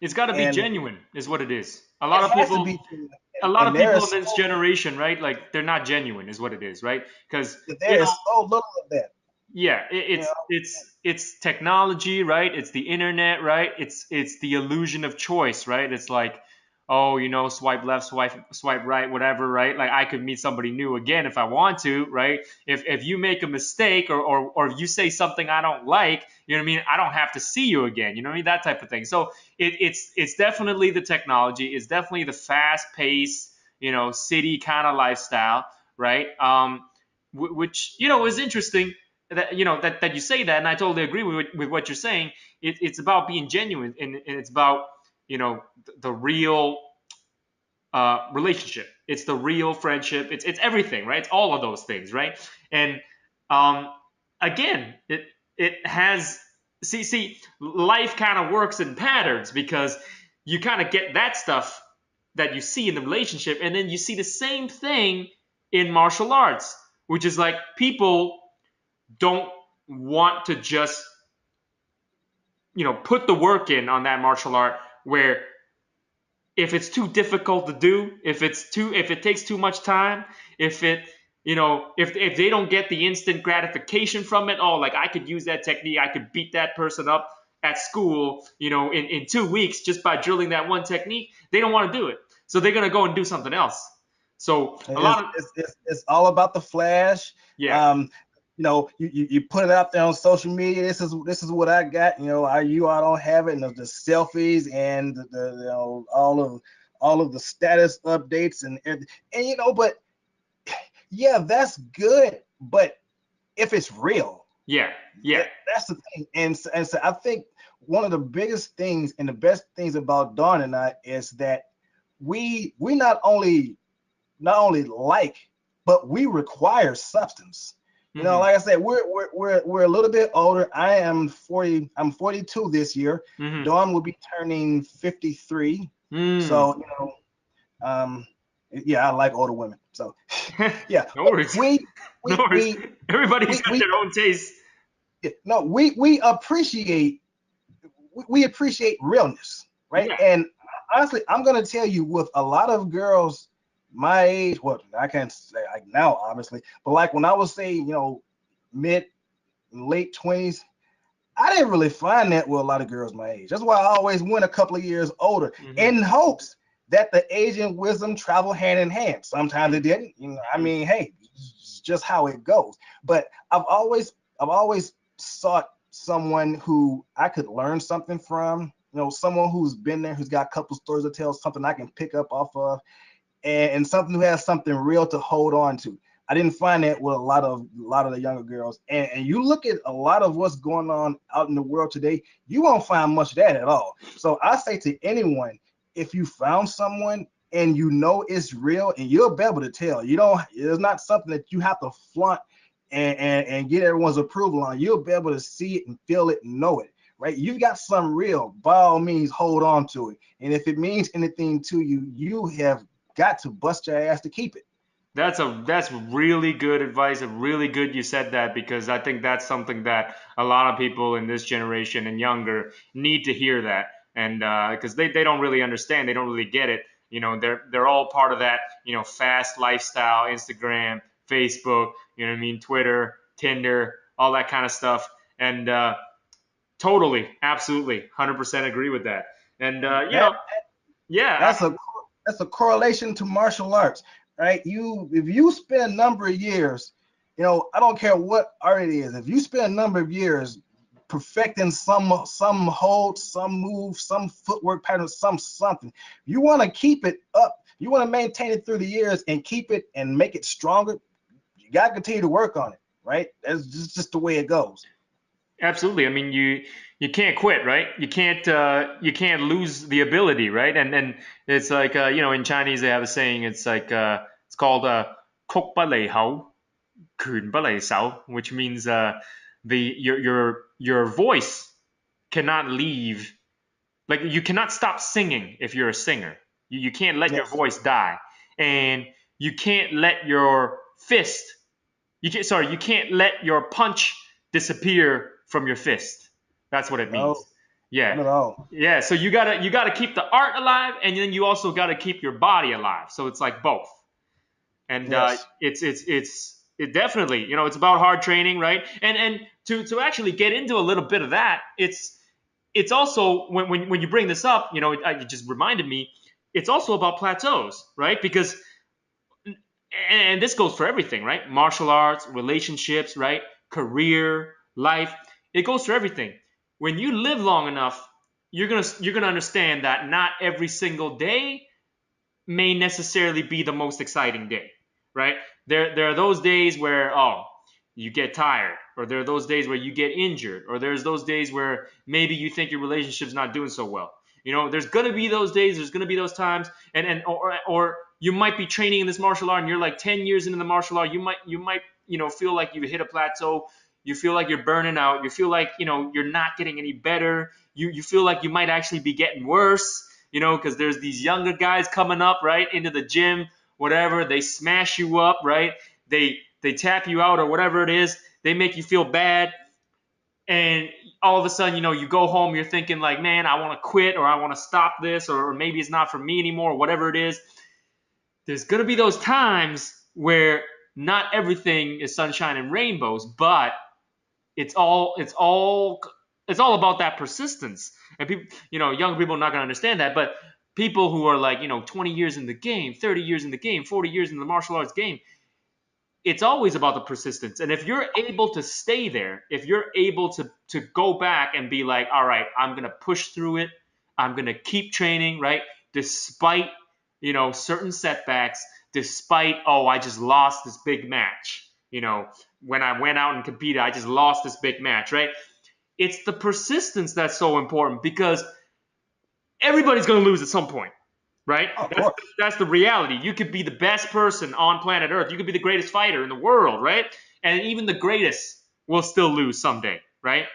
S1: It's got to be genuine, is what it is. A lot of people in this generation, right? Like, they're not genuine, is what it is, right? Because
S2: there is so little of that.
S1: Yeah, it's technology, right? It's the internet, right? It's the illusion of choice, right? It's like, oh, swipe left, swipe right, whatever, right? Like, I could meet somebody new again if I want to, right? If you make a mistake or if you say something I don't like, you know what I mean? I don't have to see you again, you know what I mean? That type of thing. So it's definitely the technology. It's definitely the fast-paced, city kind of lifestyle, right? Which is interesting that that you say that, and I totally agree with what you're saying. It's about being genuine, and it's about the real relationship. It's the real friendship. It's everything, right? It's all of those things, right? And again, it has see life kind of works in patterns, because you kind of get that stuff that you see in the relationship, and then you see the same thing in martial arts, which is like people don't want to just put the work in on that martial art, where if it's too difficult to do, if it takes too much time, if they don't get the instant gratification from it, oh, like, I could use that technique, I could beat that person up at school, in 2 weeks just by drilling that one technique, they don't want to do it. So they're going to go and do something else. So
S2: it's all about the flash. You put it out there on social media. This is what I got. I don't have it, and the selfies and the all of the status updates and but yeah, that's good. But if it's real, that's the thing. And so I think one of the biggest things and the best things about Dawn and I is that we not only like, but we require substance. Like I said, we're a little bit older. I am 40. I'm 42 this year. Dawn will be turning 53. So Yeah, I like older women. So yeah,
S1: No
S2: but
S1: worries.
S2: we
S1: No
S2: we
S1: worries.
S2: we
S1: Everybody's
S2: we
S1: got
S2: we
S1: their own taste.
S2: no, we appreciate realness, right?
S1: Yeah.
S2: And honestly, I'm gonna tell you, with a lot of girls my age, well, I can't say like now, obviously, but like when I was say, mid late 20s, I didn't really find that with a lot of girls my age. That's why I always went a couple of years older
S1: Hmm.
S2: in hopes that the age and wisdom travel hand in hand. Sometimes it didn't. I mean, hey, it's just how it goes. But I've always sought someone who I could learn something from. Someone who's been there, who's got a couple stories to tell, something I can pick up off of, and something who has something real to hold on to. I didn't find that with a lot of the younger girls. And you look at a lot of what's going on out in the world today, you won't find much of that at all. So I say to anyone, if you found someone and you know it's real, and you'll be able to tell, it's not something that you have to flaunt and get everyone's approval on. You'll be able to see it and feel it and know it. Right? You've got some real, by all means, hold on to it. And if it means anything to you, you have got to bust your ass to keep it.
S1: That's really good advice. And really good you said that, because I think that's something that a lot of people in this generation and younger need to hear that. And because they don't really understand, they don't really get it. They're all part of that, fast lifestyle, Instagram, Facebook, you know what I mean, Twitter, Tinder, all that kind of stuff. And totally, absolutely, 100% agree with that. And
S2: And that
S1: yeah,
S2: that's a correlation to martial arts, right? If you spend a number of years, I don't care what art it is. If you spend a number of years perfecting some hold, some move, some footwork pattern, something, you want to keep it up. You want to maintain it through the years and keep it and make it stronger. You got to continue to work on it, right? That's just the way it goes.
S1: absolutely. I mean, you can't quit, right? You can't lose the ability, right? And it's like in Chinese they have a saying. It's like it's called 曲不離口, 拳不離手, which means your voice cannot leave. Like, you cannot stop singing if you're a singer. You can't let your
S2: Yes.
S1: voice die, and you can't let your fist. You can't let your punch disappear from your fist. That's what it
S2: No,
S1: means. Yeah.
S2: not at all.
S1: Yeah. So you gotta keep the art alive, and then you also gotta keep your body alive. So it's like both. And
S2: Yes.
S1: it definitely, it's about hard training, right? And to actually get into a little bit of that, it's also, when you bring this up, it just reminded me, it's also about plateaus, right? Because, and this goes for everything, right? Martial arts, relationships, right? Career, life. It goes for everything. When you live long enough, you're gonna understand that not every single day may necessarily be the most exciting day, right? There are those days where, you get tired, or there are those days where you get injured, or there's those days where maybe you think your relationship's not doing so well. There's gonna be those days, there's gonna be those times, or you might be training in this martial art and you're like 10 years into the martial art. You might feel like you hit a plateau. You feel like you're burning out. You feel like you're not getting any better. You feel like you might actually be getting worse. Because there's these younger guys coming up, right, into the gym, whatever. They smash you up, right? They tap you out or whatever it is. They make you feel bad, and all of a sudden, you go home, you're thinking like, man, I want to quit, or I want to stop this, or maybe it's not for me anymore, or whatever it is. There's gonna be those times where not everything is sunshine and rainbows, but it's all about that persistence. And people, young people are not gonna understand that, but people who are like 20 years in the game, 30 years in the game, 40 years in the martial arts game, it's always about the persistence. And if you're able to stay there, if you're able to go back and be like, all right, I'm gonna push through it, I'm gonna keep training, right? Despite certain setbacks, despite, I just lost this big match. When I went out and competed, I just lost this big match, right? It's the persistence that's so important, because everybody's gonna lose at some point, right?
S2: Of
S1: That's
S2: course.
S1: that's the reality. You could be the best person on planet Earth. You could be the greatest fighter in the world, right? And even the greatest will still lose someday, right?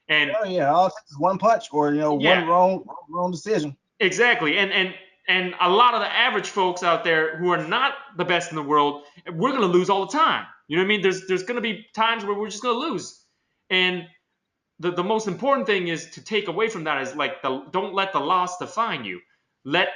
S1: And
S2: Oh yeah, all it takes is one punch or
S1: yeah,
S2: one wrong decision.
S1: exactly. And And a lot of the average folks out there who are not the best in the world, we're going to lose all the time. You know what I mean? There's going to be times where we're just going to lose. And the most important thing is to take away from that is like, don't let the loss define you. Let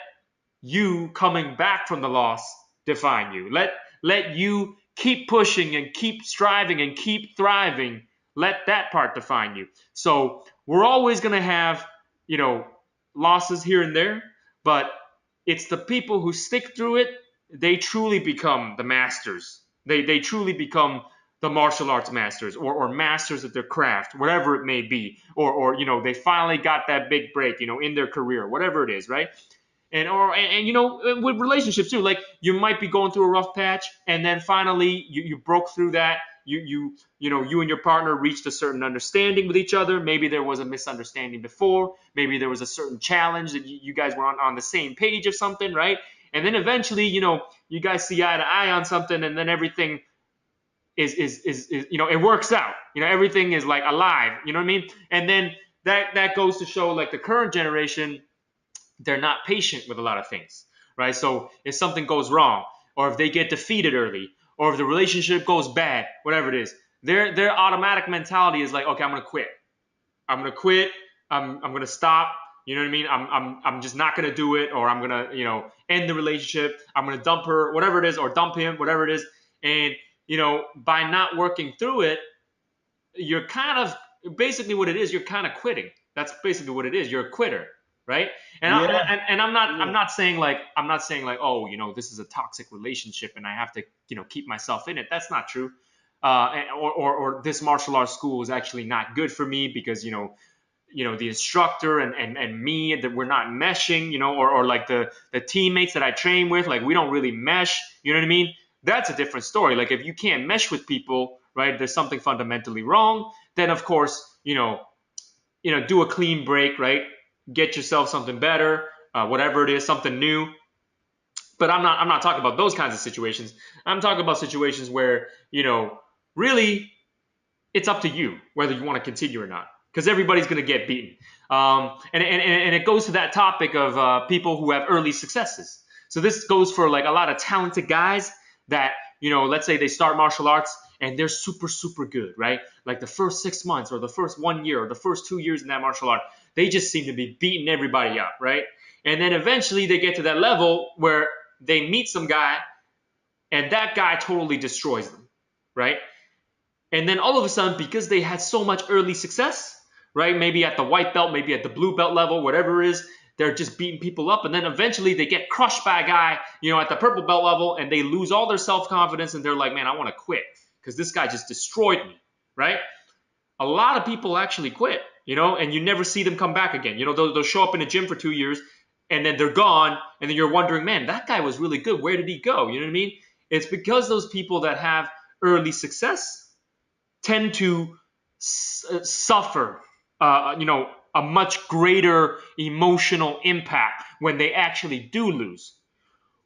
S1: you coming back from the loss define you. Let you keep pushing and keep striving and keep thriving. Let that part define you. So we're always going to have, losses here and there, but it's the people who stick through it. They truly become the masters. They truly become the martial arts masters, or masters at their craft, whatever it may be, or they finally got that big break, in their career, whatever it is, right? And with relationships too, like you might be going through a rough patch, and then finally you broke through that. You and your partner reached a certain understanding with each other. Maybe there was a misunderstanding before. Maybe there was a certain challenge that you guys were on the same page of something, right? And then eventually, you guys see eye to eye on something, and then everything is it works out. Everything is like alive. You know what I mean? And then that goes to show, like, the current generation, they're not patient with a lot of things, right? So if something goes wrong, or if they get defeated early, or if the relationship goes bad, whatever it is, their automatic mentality is like, okay, I'm gonna quit. I'm gonna stop. You know what I mean? I'm just not gonna do it, or I'm gonna end the relationship. I'm gonna dump her, whatever it is, or dump him, whatever it is. And by not working through it, you're kind of, basically what it is, you're kind of quitting. That's basically what it is. You're a quitter, right? And
S2: Yeah.
S1: I'm not saying like, oh, this is a toxic relationship and I have to keep myself in it. That's not true. Or this martial arts school is actually not good for me because the instructor and me, that we're not meshing, or like the teammates that I train with, like we don't really mesh. You know what I mean? That's a different story. Like if you can't mesh with people, right, there's something fundamentally wrong. Then of course, do a clean break, right? Get yourself something better, whatever it is, something new. But I'm not talking about those kinds of situations. I'm talking about situations where really it's up to you whether you want to continue or not, because everybody's going to get beaten. And it goes to that topic of people who have early successes. So this goes for like a lot of talented guys that, let's say they start martial arts and they're super, super good, right? Like the first 6 months or the first 1 year or the first 2 years in that martial art, they just seem to be beating everybody up, right? And then eventually they get to that level where they meet some guy and that guy totally destroys them, right? And then all of a sudden, because they had so much early success, right? Maybe at the white belt, maybe at the blue belt level, whatever it is, they're just beating people up. And then eventually they get crushed by a guy, at the purple belt level, and they lose all their self-confidence and they're like, man, I want to quit because this guy just destroyed me, right? A lot of people actually quit, and you never see them come back again. They'll show up in a gym for 2 years and then they're gone. And then you're wondering, man, that guy was really good. Where did he go? You know what I mean? It's because those people that have early success tend to suffer, a much greater emotional impact when they actually do lose.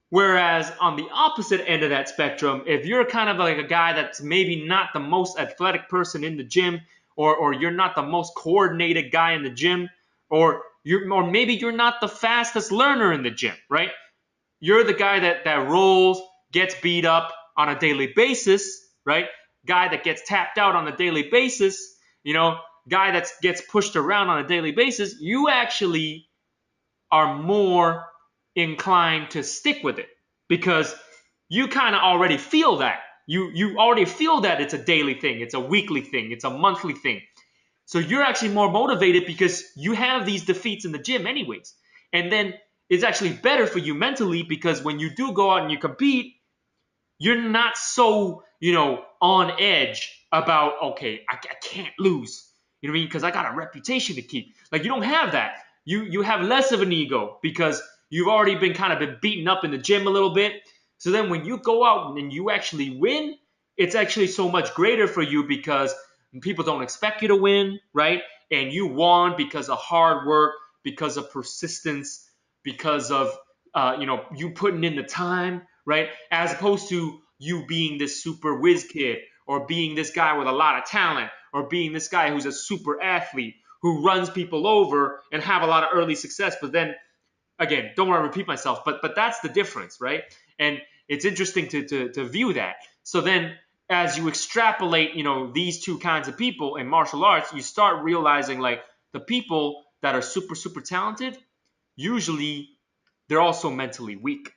S1: Whereas on the opposite end of that spectrum, if you're kind of like a guy that's maybe not the most athletic person in the gym, or you're not the most coordinated guy in the gym, or maybe you're not the fastest learner in the gym, right? You're the guy that rolls, gets beat up on a daily basis, right? Guy that gets tapped out on a daily basis, guy that gets pushed around on a daily basis. You actually are more inclined to stick with it because you kind of already feel that. You already feel that it's a daily thing, it's a weekly thing, it's a monthly thing. So you're actually more motivated because you have these defeats in the gym anyways. And then it's actually better for you mentally because when you do go out and you compete, you're not so, on edge about, okay, I can't lose. You know what I mean? Because I got a reputation to keep. Like, you don't have that. You have less of an ego because you've already been kind of been beaten up in the gym a little bit. So then when you go out and you actually win, it's actually so much greater for you because people don't expect you to win, right? And you won because of hard work, because of persistence, because of you putting in the time, right? As opposed to you being this super whiz kid, or being this guy with a lot of talent, or being this guy who's a super athlete who runs people over and have a lot of early success, but then again, don't want to repeat myself, but that's the difference, right? And it's interesting to view that. So then as you extrapolate, these two kinds of people in martial arts, you start realizing like the people that are super, super talented, usually they're also mentally weak,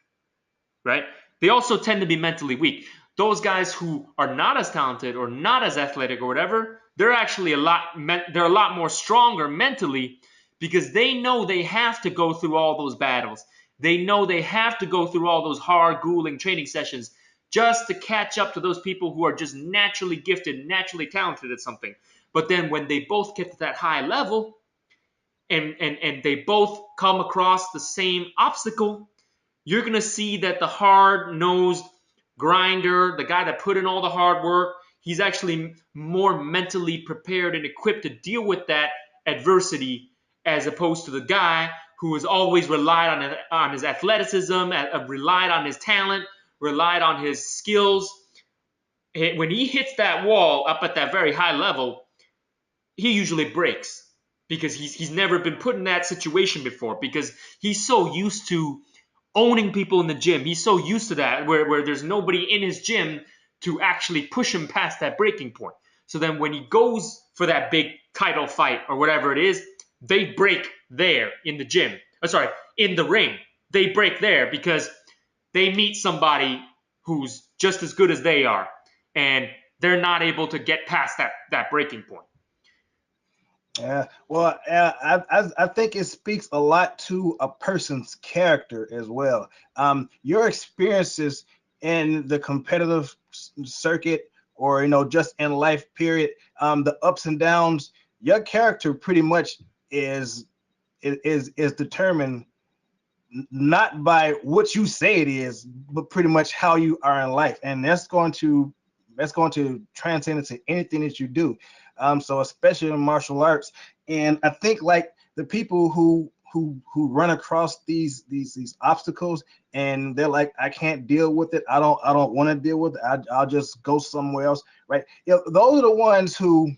S1: right? They also tend to be mentally weak. Those guys who are not as talented or not as athletic or whatever, they're actually they're a lot more stronger mentally because they know they have to go through all those battles. They know they have to go through all those hard, grueling training sessions just to catch up to those people who are just naturally gifted, naturally talented at something. But then when they both get to that high level and they both come across the same obstacle, you're going to see that the hard-nosed grinder, the guy that put in all the hard work, he's actually more mentally prepared and equipped to deal with that adversity as opposed to the guy who has always relied on his athleticism, relied on his talent, relied on his skills. When he hits that wall up at that very high level, he usually breaks because he's never been put in that situation before because he's so used to owning people in the gym. He's so used to that where there's nobody in his gym to actually push him past that breaking point. So then when he goes for that big title fight or whatever it is, they break there in the gym. Sorry, in the ring. They break there because they meet somebody who's just as good as they are, and they're not able to get past that breaking point.
S2: Yeah, well, I think it speaks a lot to a person's character as well. Your experiences in the competitive circuit, or just in life, period. The ups and downs. Your character pretty much is determined not by what you say it is, but pretty much how you are in life, and that's going to transcend into anything that you do. So especially in martial arts, and I think like the people who run across these obstacles and they're like, I can't deal with it. I don't want to deal with it. I'll just go somewhere else, right? Those are the ones who,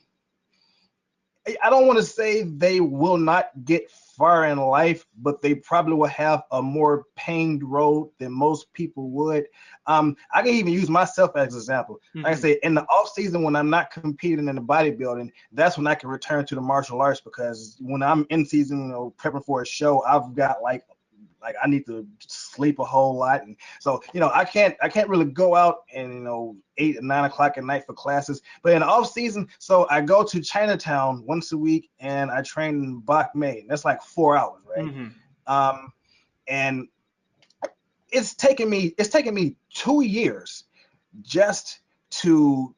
S2: I don't want to say they will not get far in life, but they probably will have a more paved road than most people would. I can even use myself as an example. Like I say, in the off season when I'm not competing in the bodybuilding, that's when I can return to the martial arts, because when I'm in season, prepping for a show, I've got like I need to sleep a whole lot, and so I can't really go out and 8 or 9 o'clock at night for classes. But in the off season, so I go to Chinatown once a week and I train in Bak Mei. That's like 4 hours, right? And it's taken me 2 years just to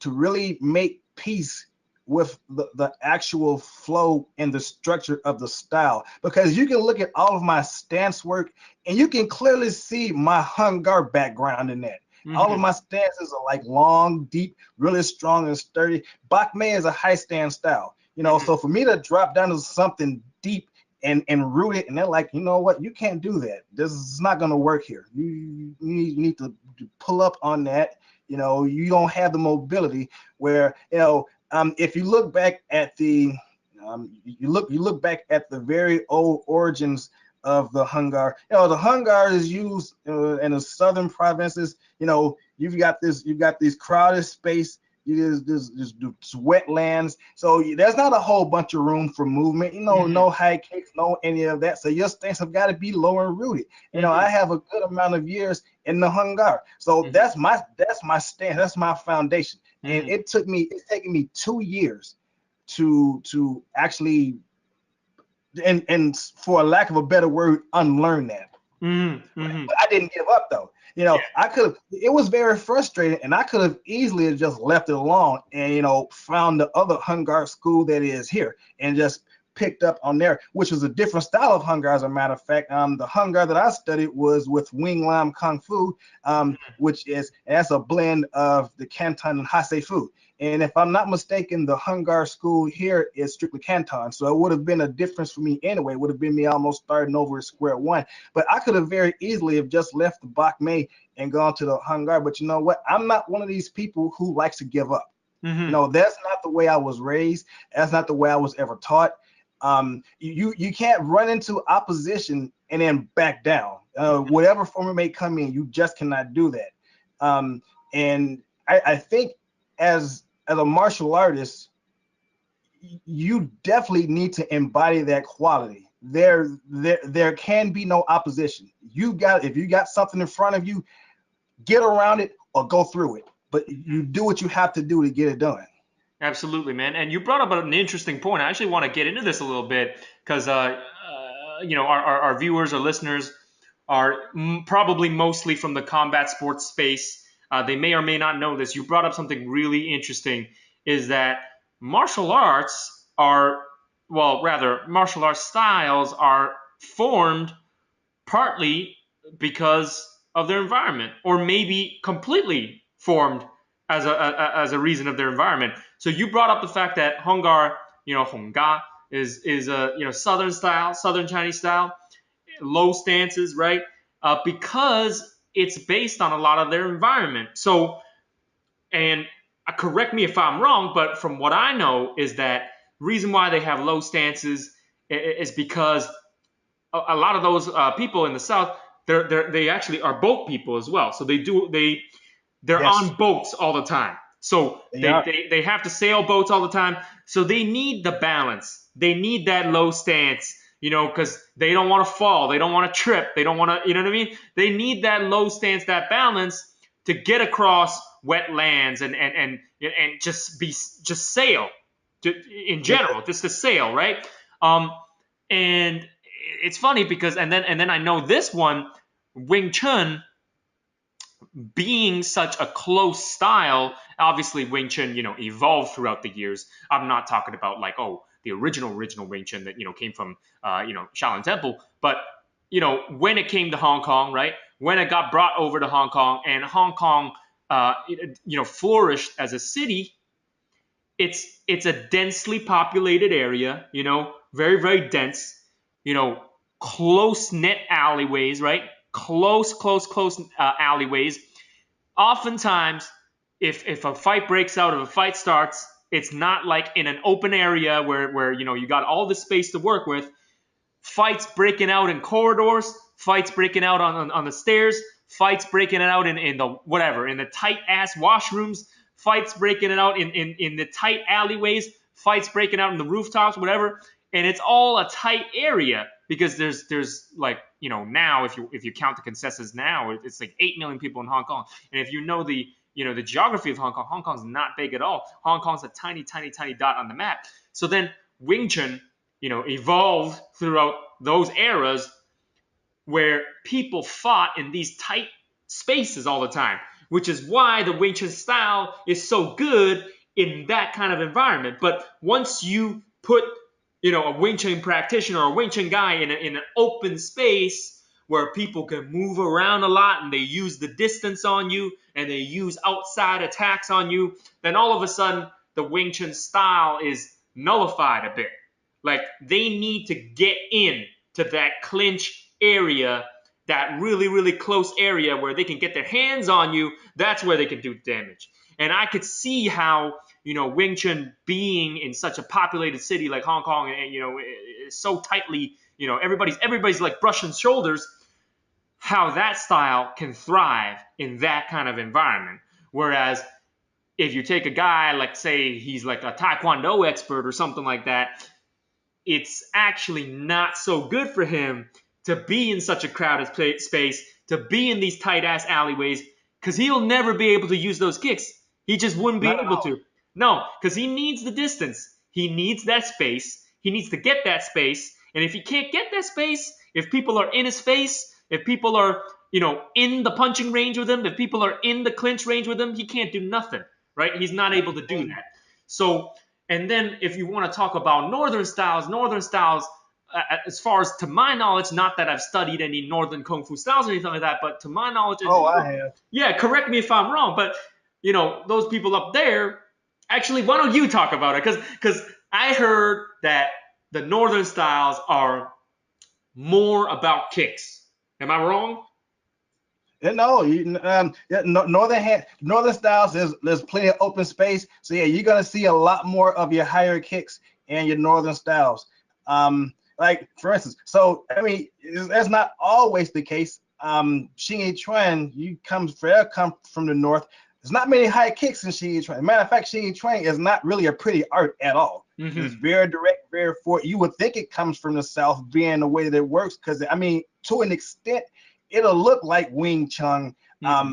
S2: really make peace with the actual flow and the structure of the style, because you can look at all of my stance work and you can clearly see my hung guard background in that. All of my stances are like long, deep, really strong and sturdy. Bak Mei is a high stance style, so for me to drop down to something deep and rooted, and they're like, you know what, you can't do that. This is not going to work here. You need to pull up on that. You don't have the mobility where, if you look back at the very old origins of the hung guard. The hung guard is used in the southern provinces. You've got these crowded space. There's wetlands, so there's not a whole bunch of room for movement. No high kicks, no any of that. So your stance have got to be low and rooted. I have a good amount of years in the hung guard, so that's my stance. That's my foundation. And it's taken me 2 years to actually, and for a lack of a better word, unlearn that. But I didn't give up though. I could have. It was very frustrating, and I could have easily just left it alone and found the other hung guard school that is here and just picked up on there, which was a different style of hung guard. As a matter of fact, the hung guard that I studied was with Wing Lam Kung Fu, that's a blend of the Canton and Hasei Fu. And if I'm not mistaken, the hung guard school here is strictly Canton. So it would have been a difference for me anyway. It would have been me almost starting over at square one. But I could have very easily have just left the Bak Mei and gone to the hung guard. But you know what? I'm not one of these people who likes to give up. That's not the way I was raised. That's not the way I was ever taught. You can't run into opposition and then back down. Whatever form it may come in, you just cannot do that. And I think as a martial artist, you definitely need to embody that quality. There can be no opposition. If you got something in front of you, get around it or go through it. But you do what you have to do to get it done.
S1: Absolutely, man. And you brought up an interesting point. I actually want to get into this a little bit because, our viewers or listeners are probably mostly from the combat sports space. They may or may not know this. You brought up something really interesting, is that martial arts martial arts styles are formed partly because of their environment, or maybe completely formed as a reason of their environment. So you brought up the fact that Hongar, Hongga is a southern style, southern Chinese style, low stances, right? Because it's based on a lot of their environment. So, and correct me if I'm wrong, but from what I know is that reason why they have low stances is because a lot of those people in the South, they actually are boat people as well. So they're
S2: Yes,
S1: on boats all the time. So
S2: they are.
S1: they have to sail boats all the time. So they need the balance. They need that low stance, because they don't want to fall. They don't want to trip. They don't want to, you know what I mean? They need that low stance, that balance to get across wet lands and just sail in
S2: Yeah.
S1: general, just to sail, right? And it's funny because and then I know this one, Wing Chun, being such a close style. Obviously Wing Chun, evolved throughout the years. I'm not talking about like, the original Wing Chun that, came from, Shaolin Temple. But, when it came to Hong Kong, right? When it got brought over to Hong Kong and Hong Kong, flourished as a city, it's a densely populated area, very, very dense, close knit alleyways, right? Close alleyways. Oftentimes, if a fight breaks out, if a fight starts, it's not like in an open area where you got all the space to work with. Fights breaking out in corridors, fights breaking out on the stairs, fights breaking it out in the whatever, in the tight ass washrooms, fights breaking it out in the tight alleyways, fights breaking out in the rooftops, whatever. And it's all a tight area because there's like, now if you count the consensus now, it's like 8 million people in Hong Kong. And if you know the geography of Hong Kong's not big at all. Hong Kong's a tiny, tiny, tiny dot on the map. So then Wing Chun, evolved throughout those eras where people fought in these tight spaces all the time, which is why the Wing Chun style is so good in that kind of environment. But once you put, a Wing Chun practitioner or a Wing Chun guy in an open space where people can move around a lot and they use the distance on you and they use outside attacks on you, then all of a sudden the Wing Chun style is nullified a bit. Like they need to get in to that clinch area, that really, really close area where they can get their hands on you. That's where they can do damage. And I could see how, Wing Chun being in such a populated city like Hong Kong, and so tightly, everybody's like brushing shoulders, how that style can thrive in that kind of environment. Whereas if you take a guy, like say he's like a Taekwondo expert or something like that, it's actually not so good for him to be in such a crowded space, to be in these tight ass alleyways, because he'll never be able to use those kicks. He just wouldn't be
S2: Not at
S1: able
S2: all.
S1: to. No, because he needs the distance. He needs that space. He needs to get that space. And if he can't get that space, if people are in his face, if people are, in the punching range with him, if people are in the clinch range with him, he can't do nothing, right? He's not able to do that. So, and then if you want to talk about northern styles, as far as to my knowledge, not that I've studied any northern kung fu styles or anything like that, but to my knowledge,
S2: Oh, I have.
S1: yeah, correct me if I'm wrong, but those people up there, actually, why don't you talk about it? Because I heard that the northern styles are more about kicks. Am I wrong?
S2: Yeah, northern styles. There's plenty of open space. So yeah, you're gonna see a lot more of your higher kicks and your northern styles. Like for instance, so I mean, that's not always the case. Xing Chuan, you come from the north. There's not many high kicks in Xing Chuan. Matter of fact, Xing Chuan is not really a pretty art at all. It's very direct, very forward. You would think it comes from the south, being the way that it works, because I mean, to an extent, it'll look like Wing Chun. I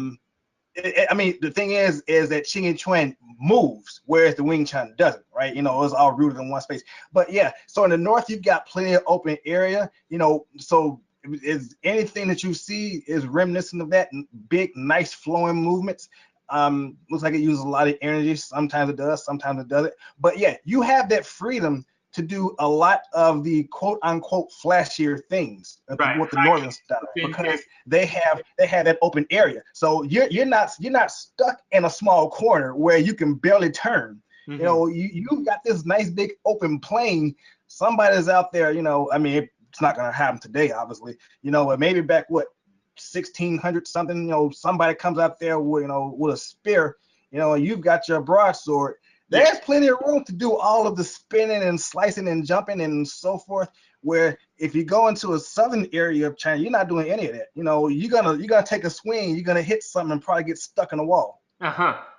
S2: mean, the thing is that Xing Chuan moves, whereas the Wing Chun doesn't, right? You know, it's all rooted in one space. But yeah, so in the north, you've got plenty of open area, you know, so is anything that you see is reminiscent of that big, nice flowing movements. Looks like it uses a lot of energy. Sometimes it does, sometimes it doesn't. But yeah, you have that freedom to do a lot of the quote unquote flashier things with the northern style, because they have that open area. So you're not stuck in a small corner where you can barely turn. You know, you've got this nice big open plain. Somebody's out there, you know, I mean, it's not gonna happen today, obviously, you know, but maybe back 1600 something, you know, somebody comes out there with, you know, with a spear, you know, and you've got your broadsword. There's plenty of room to do all of the spinning and slicing and jumping and so forth. Where if you go into a southern area of China, you're not doing any of that. You know, you're gonna take a swing, you're gonna hit something and probably get stuck in the wall.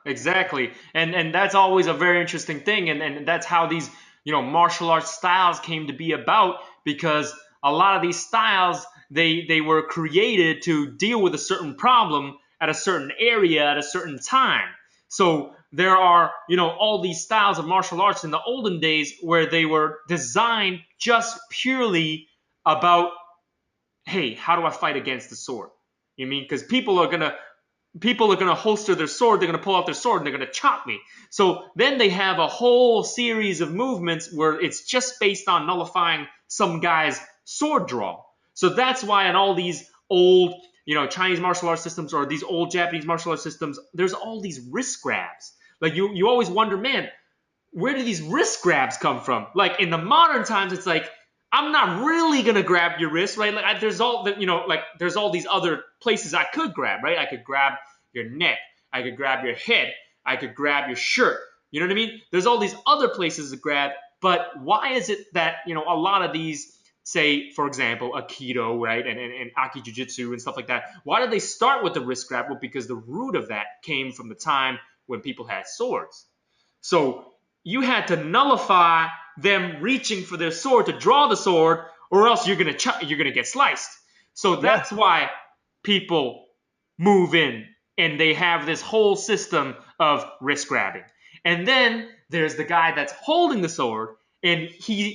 S1: Exactly. And that's always a very interesting thing. And that's how these, you know, martial arts styles came to be about, because a lot of these styles, they were created to deal with a certain problem at a certain area at a certain time. So there are, you know, all these styles of martial arts in the olden days where they were designed just purely about, hey, how do I fight against the sword? You mean, because people are gonna holster their sword, they're gonna pull out their sword, and they're gonna chop me. So then they have a whole series of movements where it's just based on nullifying some guy's sword draw. So that's why in all these old, you know, Chinese martial arts systems or these old Japanese martial arts systems, there's all these wrist grabs. Like you always wonder, man, where do these wrist grabs come from? Like in the modern times, it's like, I'm not really gonna grab your wrist, right? Like there's all the, you know, like there's all these other places I could grab, right? I could grab your neck, I could grab your head, I could grab your shirt. You know what I mean? There's all these other places to grab, but why is it that, you know, a lot of these, say, for example, Aikido, right, and Aki Jiu-Jitsu and stuff like that, why did they start with the wrist grab? Well, because the root of that came from the time when people had swords. So you had to nullify them reaching for their sword to draw the sword, or else you're gonna get sliced. So that's why people move in and they have this whole system of wrist grabbing. And then there's the guy that's holding the sword, and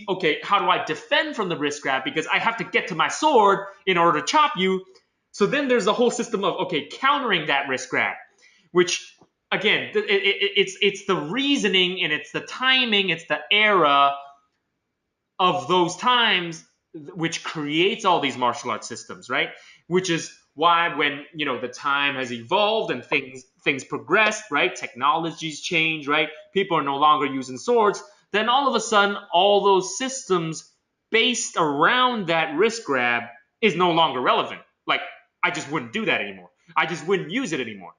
S1: okay, how do I defend from the wrist grab? Because I have to get to my sword in order to chop you. So then there's a whole system of, okay, countering that wrist grab, which again, it's the reasoning and it's the timing, it's the era of those times which creates all these martial arts systems, right? Which is why when, you know, the time has evolved and things progressed, right? Technologies change, right? People are no longer using swords. Then all of a sudden, all those systems based around that wrist grab is no longer relevant. Like, I just wouldn't do that anymore. I just wouldn't use it anymore.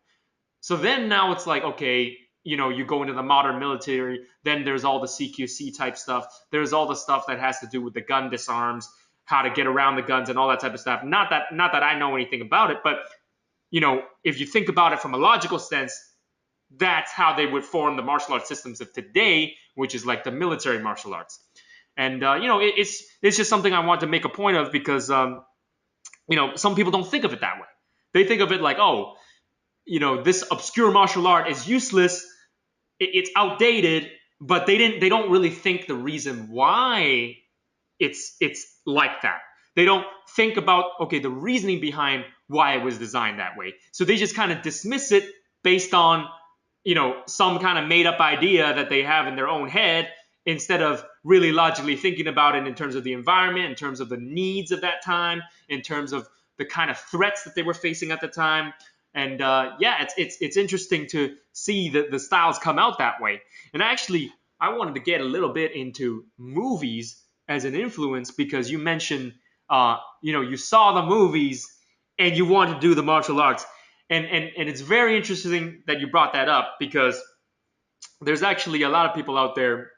S1: So then now it's like, okay, you know, you go into the modern military, then there's all the CQC type stuff. There's all the stuff that has to do with the gun disarms, how to get around the guns and all that type of stuff. Not that I know anything about it, but, you know, if you think about it from a logical sense, that's how they would form the martial arts systems of today, which is like the military martial arts. And, you know, it's just something I want to make a point of because, you know, some people don't think of it that way. They think of it like, oh, you know, this obscure martial art is useless, it's outdated, but they don't really think the reason why it's like that. They don't think about, okay, the reasoning behind why it was designed that way. So they just kind of dismiss it based on, you know, some kind of made up idea that they have in their own head, instead of really logically thinking about it in terms of the environment, in terms of the needs of that time, in terms of the kind of threats that they were facing at the time. And yeah, it's interesting to see the styles come out that way. And actually, I wanted to get a little bit into movies as an influence, because you mentioned, you know, you saw the movies and you wanted to do the martial arts. And it's very interesting that you brought that up, because there's actually a lot of people out there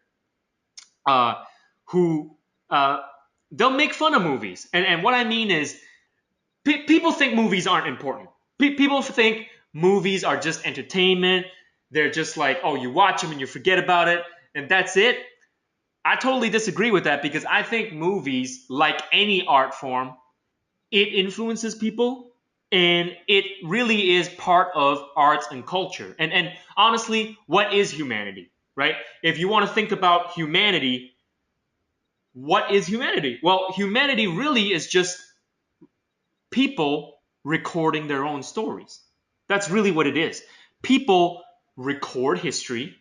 S1: who uh, they'll make fun of movies. And what I mean is, people think movies aren't important. People think movies are just entertainment. They're just like, oh, you watch them and you forget about it, and that's it. I totally disagree with that because I think movies, like any art form, it influences people, and it really is part of arts and culture. And honestly, what is humanity, right? If you want to think about humanity, what is humanity? Well, humanity really is just people recording their own stories. That's really what it is. People record history,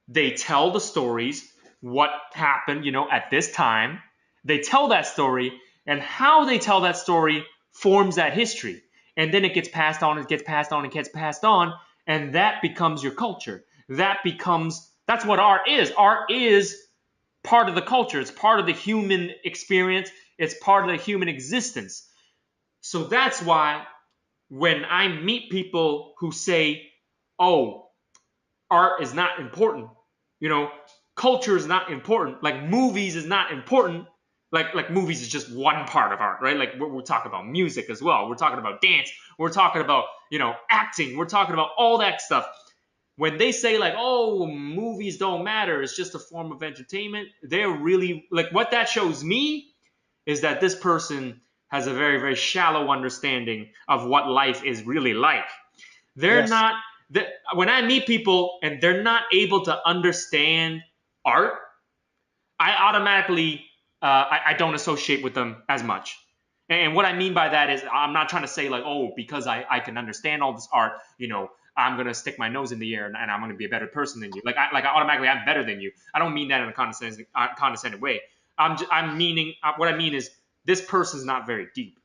S1: they tell the stories, what happened, at this time. They tell that story, and how they tell that story forms that history. And then it gets passed on, it gets passed on, it gets passed on, and that becomes your culture. That's what art is. Art is part of the culture, it's part of the human experience, it's part of the human existence. So that's why when I meet people who say, oh, art is not important, you know, culture is not important, like movies is not important, like movies is just one part of art, right? Like we're talking about music as well. We're talking about dance. We're talking about, acting. We're talking about all that stuff. When they say like, oh, movies don't matter, it's just a form of entertainment, they're really like, what that shows me is that this person has a very, very shallow understanding of what life is really like. They're
S2: Yes.
S1: not, when I meet people and they're not able to understand art, I automatically, I don't associate with them as much. And what I mean by that is, I'm not trying to say like, oh, because I can understand all this art, I'm gonna stick my nose in the air and I'm gonna be a better person than you. Like I automatically, I'm better than you. I don't mean that in a condescending way. I'm meaning, what I mean is, this person's not very deep.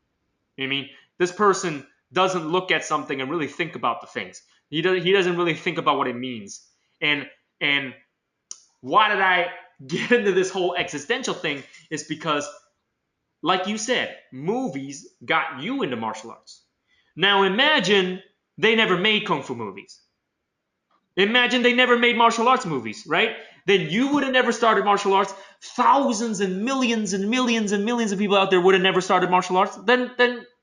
S1: You know what I mean? This person doesn't look at something and really think about the things. He doesn't really think about what it means. And why did I get into this whole existential thing? Is because, like you said, movies got you into martial arts. Now imagine they never made kung fu movies. Imagine they never made martial arts movies, right? Then you would have never started martial arts. Thousands and millions and millions and millions of people out there would have never started martial arts. Then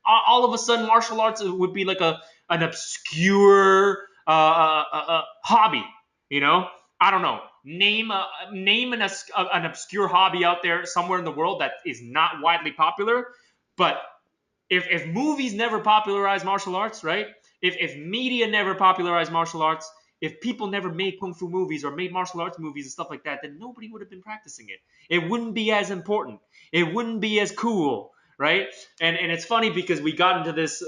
S1: all of a sudden, martial arts would be like an obscure hobby. I don't know. Name an obscure hobby out there somewhere in the world that is not widely popular. But if movies never popularized martial arts, right? If media never popularized martial arts, if people never made kung fu movies or made martial arts movies and stuff like that, then nobody would have been practicing it. It wouldn't be as important. It wouldn't be as cool, right? And it's funny because we got into this,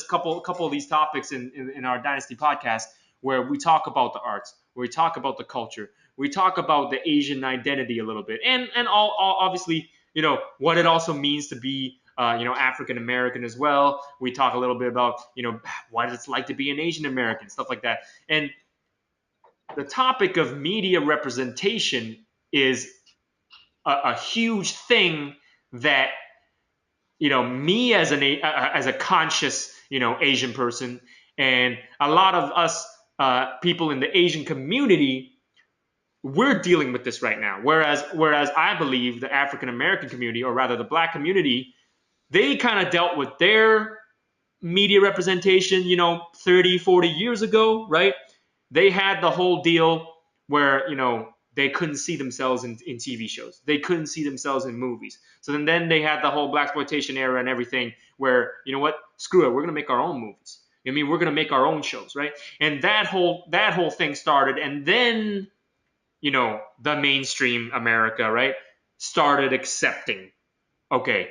S1: couple of these topics in our Dynasty podcast, where we talk about the arts, where we talk about the culture, we talk about the Asian identity a little bit, and all obviously, what it also means to be African American as well. We talk a little bit about, what it's like to be an Asian American, stuff like that. And the topic of media representation is a huge thing that, me as as a conscious, Asian person, and a lot of us people in the Asian community, we're dealing with this right now. Whereas I believe the African American community, or rather the Black community, they kind of dealt with their media representation, 30, 40 years ago, right? They had the whole deal where, they couldn't see themselves in TV shows. They couldn't see themselves in movies. So then they had the whole blaxploitation era and everything where, you know what, screw it, we're going to make our own movies. I mean, we're going to make our own shows, right? And that whole thing started, and then, the mainstream America, right, started accepting, okay,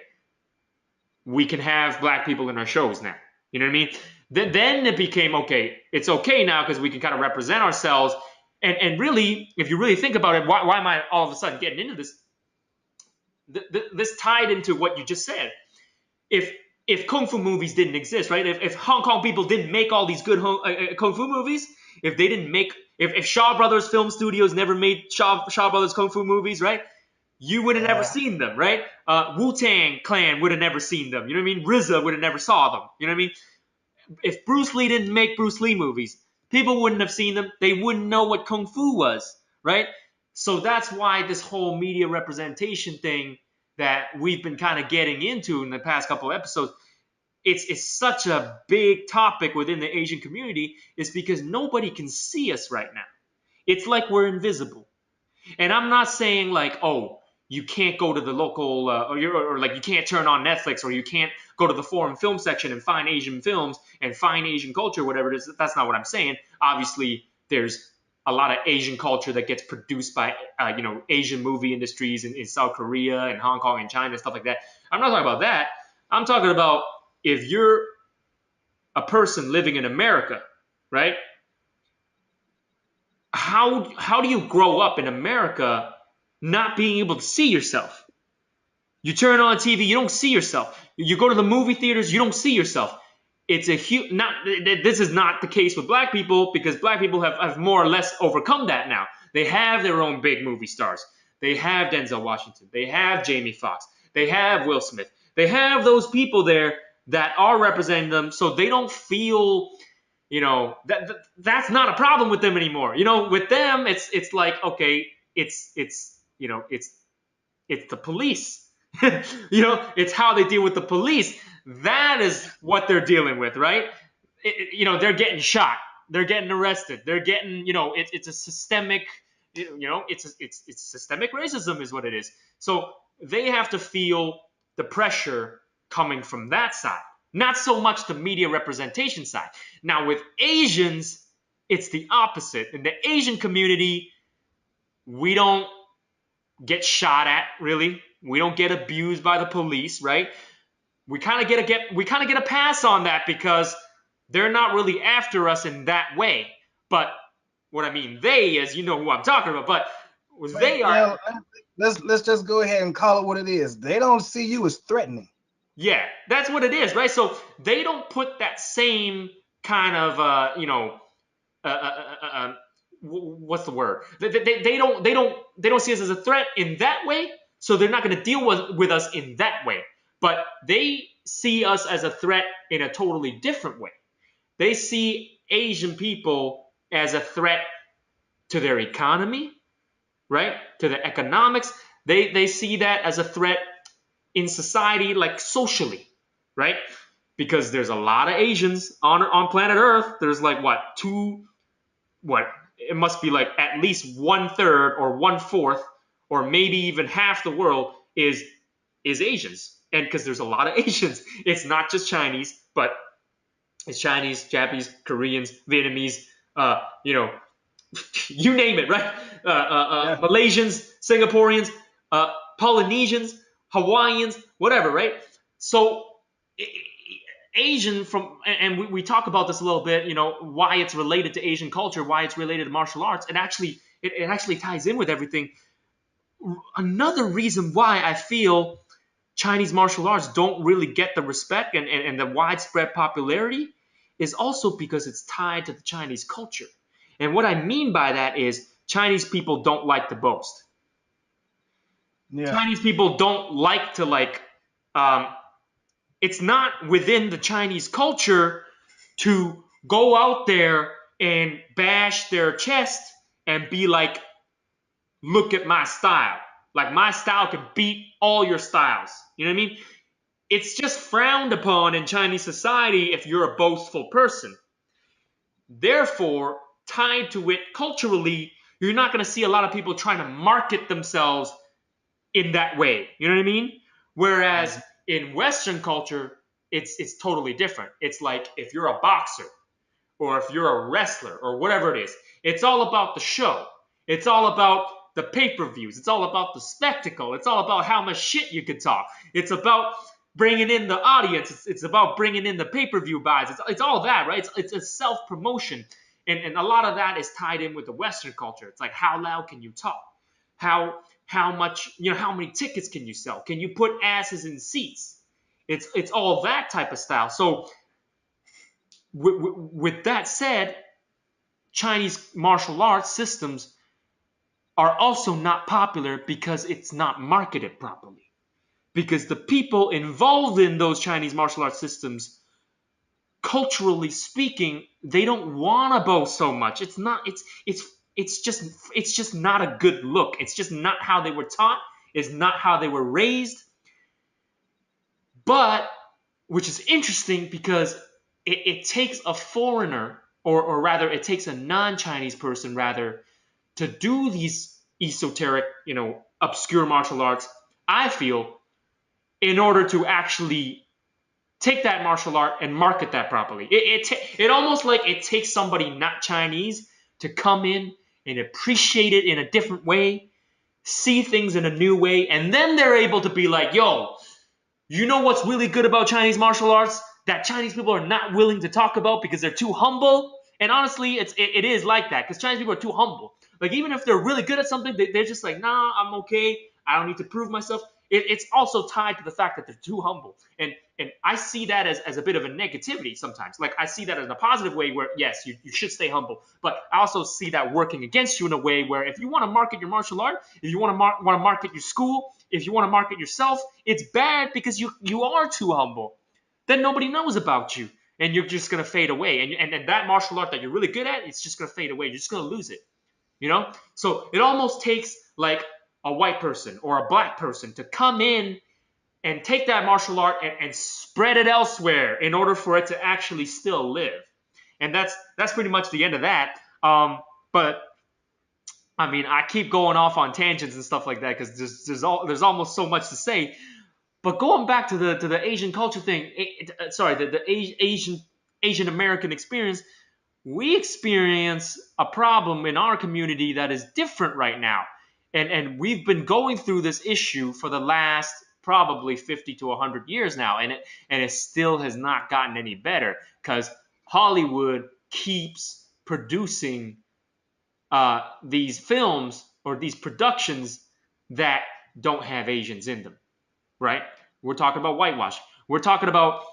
S1: we can have Black people in our shows now. You know what I mean? Then it became, okay, it's okay now because we can kind of represent ourselves. And really, if you really think about it, why am I all of a sudden getting into this? This tied into what you just said. If kung fu movies didn't exist, right? If Hong Kong people didn't make all these good kung fu movies, if they didn't make, if Shaw Brothers Film Studios never made Shaw Brothers kung fu movies, right? You would have never
S2: Yeah.
S1: seen them, right? Wu-Tang Clan would have never seen them. You know what I mean? RZA would have never saw them. You know what I mean? If Bruce Lee didn't make Bruce Lee movies, people wouldn't have seen them. They wouldn't know what Kung Fu was, right? So that's why this whole media representation thing that we've been kind of getting into in the past couple of episodes, it's such a big topic within the Asian community, is because nobody can see us right now. It's like we're invisible. And I'm not saying like, oh, you can't go to the local, or like you can't turn on Netflix, or you can't go to the foreign film section and find Asian films and find Asian culture, whatever it is. That's not what I'm saying. Obviously, there's a lot of Asian culture that gets produced by, Asian movie industries in South Korea and Hong Kong and China and stuff like that. I'm not talking about that. I'm talking about if you're a person living in America, right? How do you grow up in America not being able to see yourself? You turn on TV, you don't see yourself. You go to the movie theaters, you don't see yourself. It's a huge, not, this is not the case with black people, because black people have more or less overcome that now. They have their own big movie stars. They have Denzel Washington. They have Jamie Foxx. They have Will Smith. They have those people there that are representing them, so they don't feel, that's not a problem with them anymore. With them, it's like, okay, it's the police. It's how they deal with the police. That is what they're dealing with, right? They're getting shot, they're getting arrested, they're getting, it's a systemic, it's systemic racism is what it is. So they have to feel the pressure coming from that side, not so much the media representation side. Now with Asians, it's the opposite. In the Asian community, we don't get shot at, really. We don't get abused by the police, right? We kind of get a pass on that because they're not really after us in that way. But what I mean, they, as you know who I'm talking about, but they are.
S2: Let's just go ahead and call it what it is. They don't see you as threatening.
S1: Yeah, that's what it is, right? So they don't put that same kind of, what's the word? They don't see us as a threat in that way, so they're not going to deal with us in that way. But they see us as a threat in a totally different way. They see Asian people as a threat to their economy, right? To the economics. They see that as a threat in society, like socially, right? Because there's a lot of Asians on planet Earth. There's like it must be like at least 1/3 or 1/4 or maybe even half the world is Asians. And because there's a lot of Asians, it's not just Chinese, but it's Chinese, Japanese, Koreans, Vietnamese, you name it, right?
S2: Yeah.
S1: Malaysians, Singaporeans, Polynesians, Hawaiians, whatever, right? So Asian and we talk about this a little bit, why it's related to Asian culture, why it's related to martial arts. It actually ties in with everything. Another reason why I feel Chinese martial arts don't really get the respect and the widespread popularity is also because it's tied to the Chinese culture. And what I mean by that is Chinese people don't like to boast.
S2: Yeah.
S1: Chinese people don't like to it's not within the Chinese culture to go out there and bash their chest and be like, look at my style. Like my style can beat all your styles. You know what I mean? It's just frowned upon in Chinese society if you're a boastful person. Therefore, tied to it culturally, you're not going to see a lot of people trying to market themselves in that way. You know what I mean? Whereas in Western culture, it's totally different. It's like if you're a boxer or if you're a wrestler or whatever it is, it's all about the show. It's all about the pay-per-views. It's all about the spectacle. It's all about how much shit you can talk. It's about bringing in the audience. It's about bringing in the pay-per-view buys. It's all that, right? It's a self-promotion. And a lot of that is tied in with the Western culture. It's like, how loud can you talk? How much, how many tickets can you sell? Can you put asses in seats? It's all that type of style. So with that said, Chinese martial arts systems are also not popular because it's not marketed properly. Because the people involved in those Chinese martial arts systems, culturally speaking, they don't want to boast so much. It's it's just not a good look. It's just not how they were taught. It's not how they were raised. But which is interesting because it takes a foreigner, or rather, it takes a non-Chinese person rather, to do these esoteric, obscure martial arts. I feel, in order to actually take that martial art and market that properly. It almost like it takes somebody not Chinese to come in and appreciate it in a different way, see things in a new way, and then they're able to be like, yo, you know what's really good about Chinese martial arts that Chinese people are not willing to talk about because they're too humble? And honestly, it is like that because Chinese people are too humble. Like, even if they're really good at something, they're just like, nah, I'm okay. I don't need to prove myself. It's also tied to the fact that they're too humble. And I see that as a bit of a negativity sometimes. Like, I see that in a positive way where, yes, you should stay humble. But I also see that working against you in a way where if you want to market your martial art, if you want to market your school, if you want to market yourself, it's bad because you are too humble. Then nobody knows about you. And you're just going to fade away. And that martial art that you're really good at, it's just going to fade away. You're just going to lose it. So it almost takes like a white person or a black person to come in and take that martial art and spread it elsewhere in order for it to actually still live. And that's pretty much the end of that. But I mean, I keep going off on tangents and stuff like that because there's almost so much to say. But going back to the Asian culture thing, the Asian American experience, we experience a problem in our community that is different right now. And we've been going through this issue for the last probably 50 to 100 years now, and it still has not gotten any better because Hollywood keeps producing these films or these productions that don't have Asians in them, right? We're talking about whitewash. We're talking about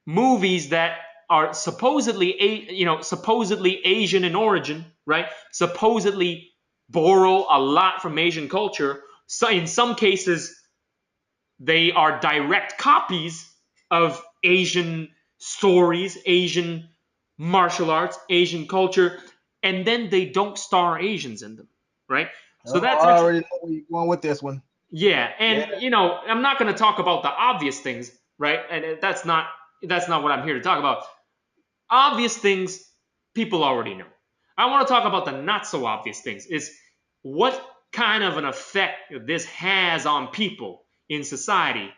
S1: movies that are supposedly Asian in origin, right? Supposedly borrow a lot from Asian culture. So in some cases, they are direct copies of Asian stories, Asian martial arts, Asian culture, and then they don't star Asians in them, right? So
S2: Oh,
S1: that's
S2: I
S1: actually,
S2: already know where you're going with this one.
S1: yeah,
S2: Yeah.
S1: and I'm not going to talk about the obvious things, right? And that's not what I'm here to talk about. Obvious things people already know. I want to talk about the not so obvious things. Is what kind of an effect this has on people in society,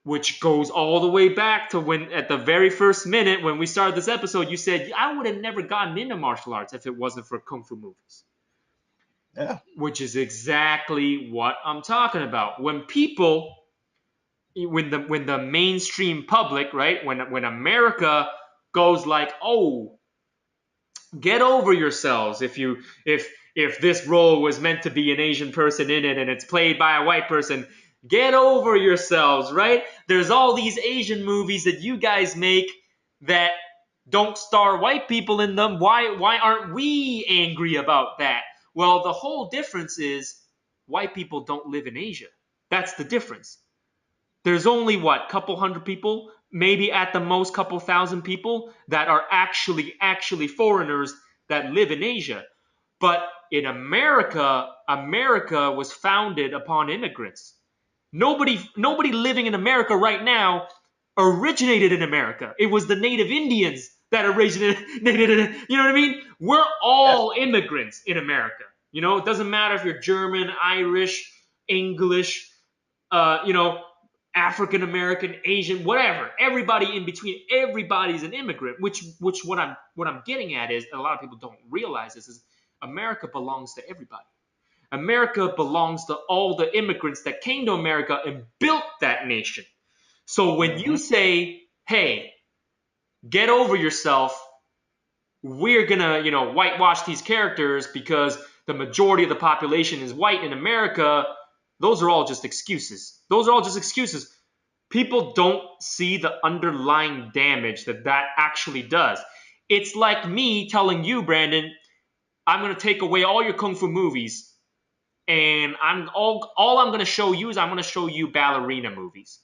S1: which goes all the way back to when at the very first minute when we started this episode, you said I would have never gotten into martial arts if it wasn't for kung fu movies.
S2: Yeah.
S1: Which is exactly what I'm talking about. When the mainstream public, right, when America goes like, oh, get over yourselves. If this role was meant to be an Asian person in it and it's played by a white person, get over yourselves, right? There's all these Asian movies that you guys make that don't star white people in them. Why aren't we angry about that? Well, the whole difference is white people don't live in Asia. That's the difference. There's only what, couple hundred people, maybe at the most couple thousand people that are actually foreigners that live in Asia. But in America, America was founded upon immigrants. Nobody living in America right now originated in America. It was the native Indians that originated. You know what I mean? We're
S2: That's
S1: all immigrants in America. It doesn't matter if you're German, Irish, English, uh, you know, African American, Asian, whatever. Everybody in between. Everybody's an immigrant. Which what I'm getting at is, and a lot of people don't realize this, is America belongs to everybody. America belongs to all the immigrants that came to America and built that nation. So when you
S2: mm-hmm.
S1: say, hey, get over yourself, we're gonna, whitewash these characters because the majority of the population is white in America, those are all just excuses. Those are all just excuses. People don't see the underlying damage that actually does. It's like me telling you, Brandon, I'm gonna take away all your kung fu movies, and I'm all I'm gonna show you is I'm gonna show you ballerina movies.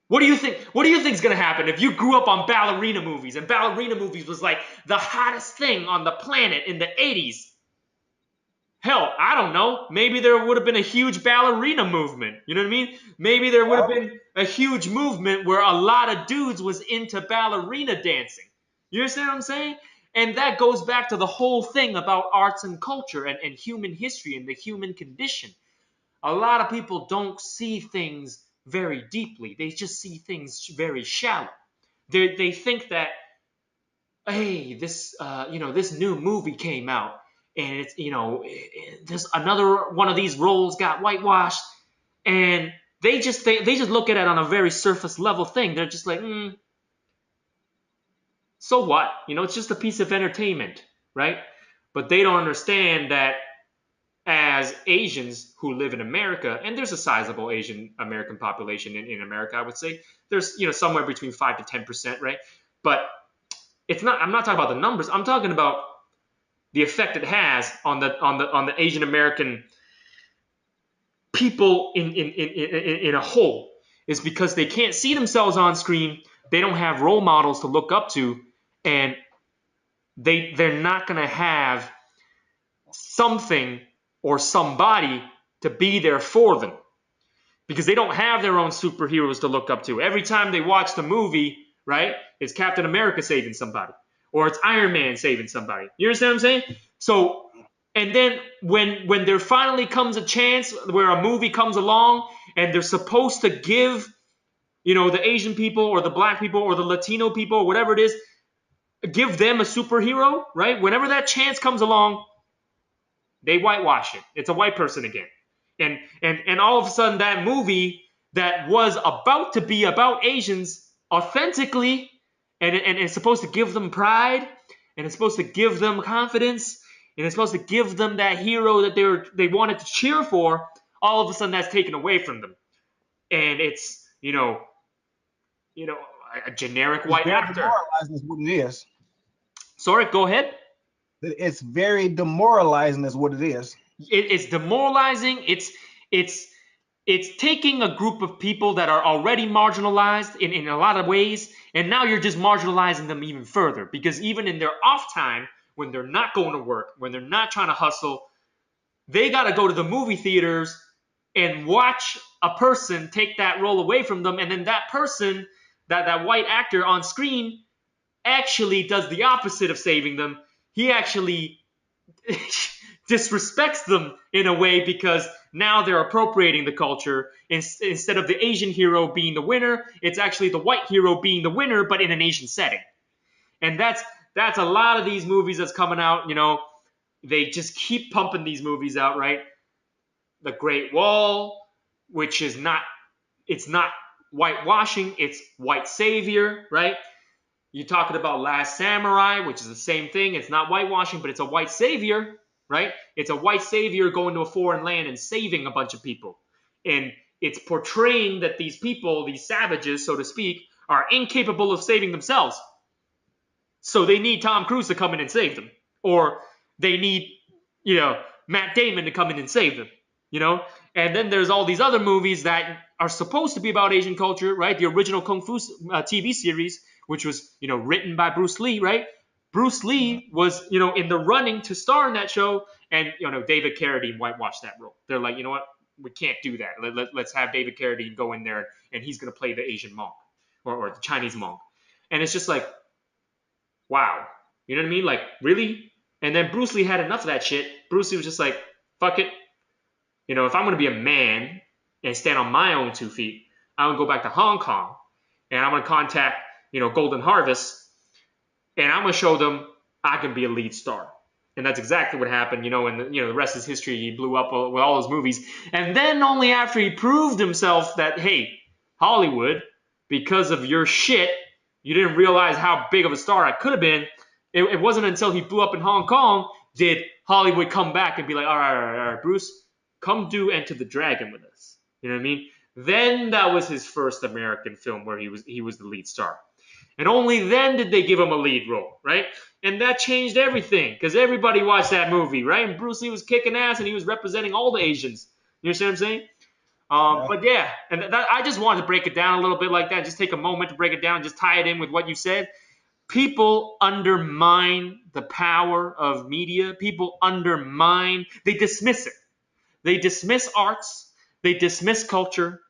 S1: What do you think? What do you think is gonna happen if you grew up on ballerina movies and ballerina movies was like the hottest thing on the planet in the 80s? Hell, I don't know. Maybe there would have been a huge ballerina movement. You know what I mean? Maybe there would have
S2: Well,
S1: been a huge movement where a lot of dudes was into ballerina dancing. You understand what I'm saying? And that goes back to the whole thing about arts and culture and human history and the human condition. A lot of people don't see things very deeply. They just see things very shallow. They think that, hey, this new movie came out, and it's this another one of these roles got whitewashed, and they just look at it on a very surface level thing. They're just like, so what? It's just a piece of entertainment, right? But they don't understand that as Asians who live in America, and there's a sizable Asian American population in America, I would say there's somewhere between 5 to 10%, right? But it's not. I'm not talking about the numbers. I'm talking about the effect it has on the Asian American people in a whole. Is because they can't see themselves on screen. They don't have role models to look up to, and they're not gonna have something or somebody to be there for them because they don't have their own superheroes to look up to. Every time they watch the movie, right, it's Captain America saving somebody or it's Iron Man saving somebody. You understand what I'm saying? So, and then when there finally comes a chance where a movie comes along and they're supposed to give, the Asian people or the black people or the Latino people or whatever it is, give them a superhero, right? Whenever that chance comes along, they whitewash it. It's a white person again. And all of a sudden that movie that was about to be about Asians authentically and it's supposed to give them pride and it's supposed to give them confidence and it's supposed to give them that hero that they wanted to cheer for, all of a sudden that's taken away from them. And it's, you know, a generic
S2: it's
S1: white
S2: very
S1: actor.
S2: demoralizing, is what it is.
S1: Sorry, go ahead.
S2: It's very demoralizing, is what it is.
S1: It's demoralizing. It's it's taking a group of people that are already marginalized in a lot of ways, and now you're just marginalizing them even further because even in their off time, when they're not going to work, when they're not trying to hustle, they got to go to the movie theaters and watch a person take that role away from them, and then that person, that white actor on screen, actually does the opposite of saving them. He actually disrespects them in a way because now they're appropriating the culture. Instead of the Asian hero being the winner, it's actually the white hero being the winner, but in an Asian setting. And that's a lot of these movies that's coming out. They just keep pumping these movies out, right? The Great Wall, which is not, it's not whitewashing, it's white savior, right? You're talking about Last Samurai, which is the same thing. It's not whitewashing, but it's a white savior, right? It's a white savior going to a foreign land and saving a bunch of people. And it's portraying that these people, these savages, so to speak, are incapable of saving themselves. So they need Tom Cruise to come in and save them. Or they need, Matt Damon to come in and save them, you know? And then there's all these other movies that are supposed to be about Asian culture, right? The original Kung Fu TV series, which was, written by Bruce Lee, right? Bruce Lee was, in the running to star in that show, and, David Carradine whitewashed that role. They're like, you know what? We can't do that. Let's have David Carradine go in there, and he's going to play the Asian monk or the Chinese monk. And it's just like, wow. You know what I mean? Like, really? And then Bruce Lee had enough of that shit. Bruce Lee was just like, fuck it. If I'm going to be a man and stand on my own 2 feet, I'm going to go back to Hong Kong and I'm going to contact, Golden Harvest, and I'm going to show them I can be a lead star. And that's exactly what happened, and the rest is history. He blew up with all those movies. And then only after he proved himself that, hey, Hollywood, because of your shit, you didn't realize how big of a star I could have been. It wasn't until he blew up in Hong Kong did Hollywood come back and be like, all right, Bruce, come do Enter the Dragon with us. You know what I mean? Then that was his first American film where he was the lead star. And only then did they give him a lead role, right? And that changed everything because everybody watched that movie, right? And Bruce Lee was kicking ass and he was representing all the Asians. You understand what I'm saying?
S2: Yeah.
S1: But yeah, and I just wanted to break it down a little bit like that. Just take a moment to break it down, just tie it in with what you said. People undermine the power of media. People undermine, they dismiss it. They dismiss arts. They dismiss culture.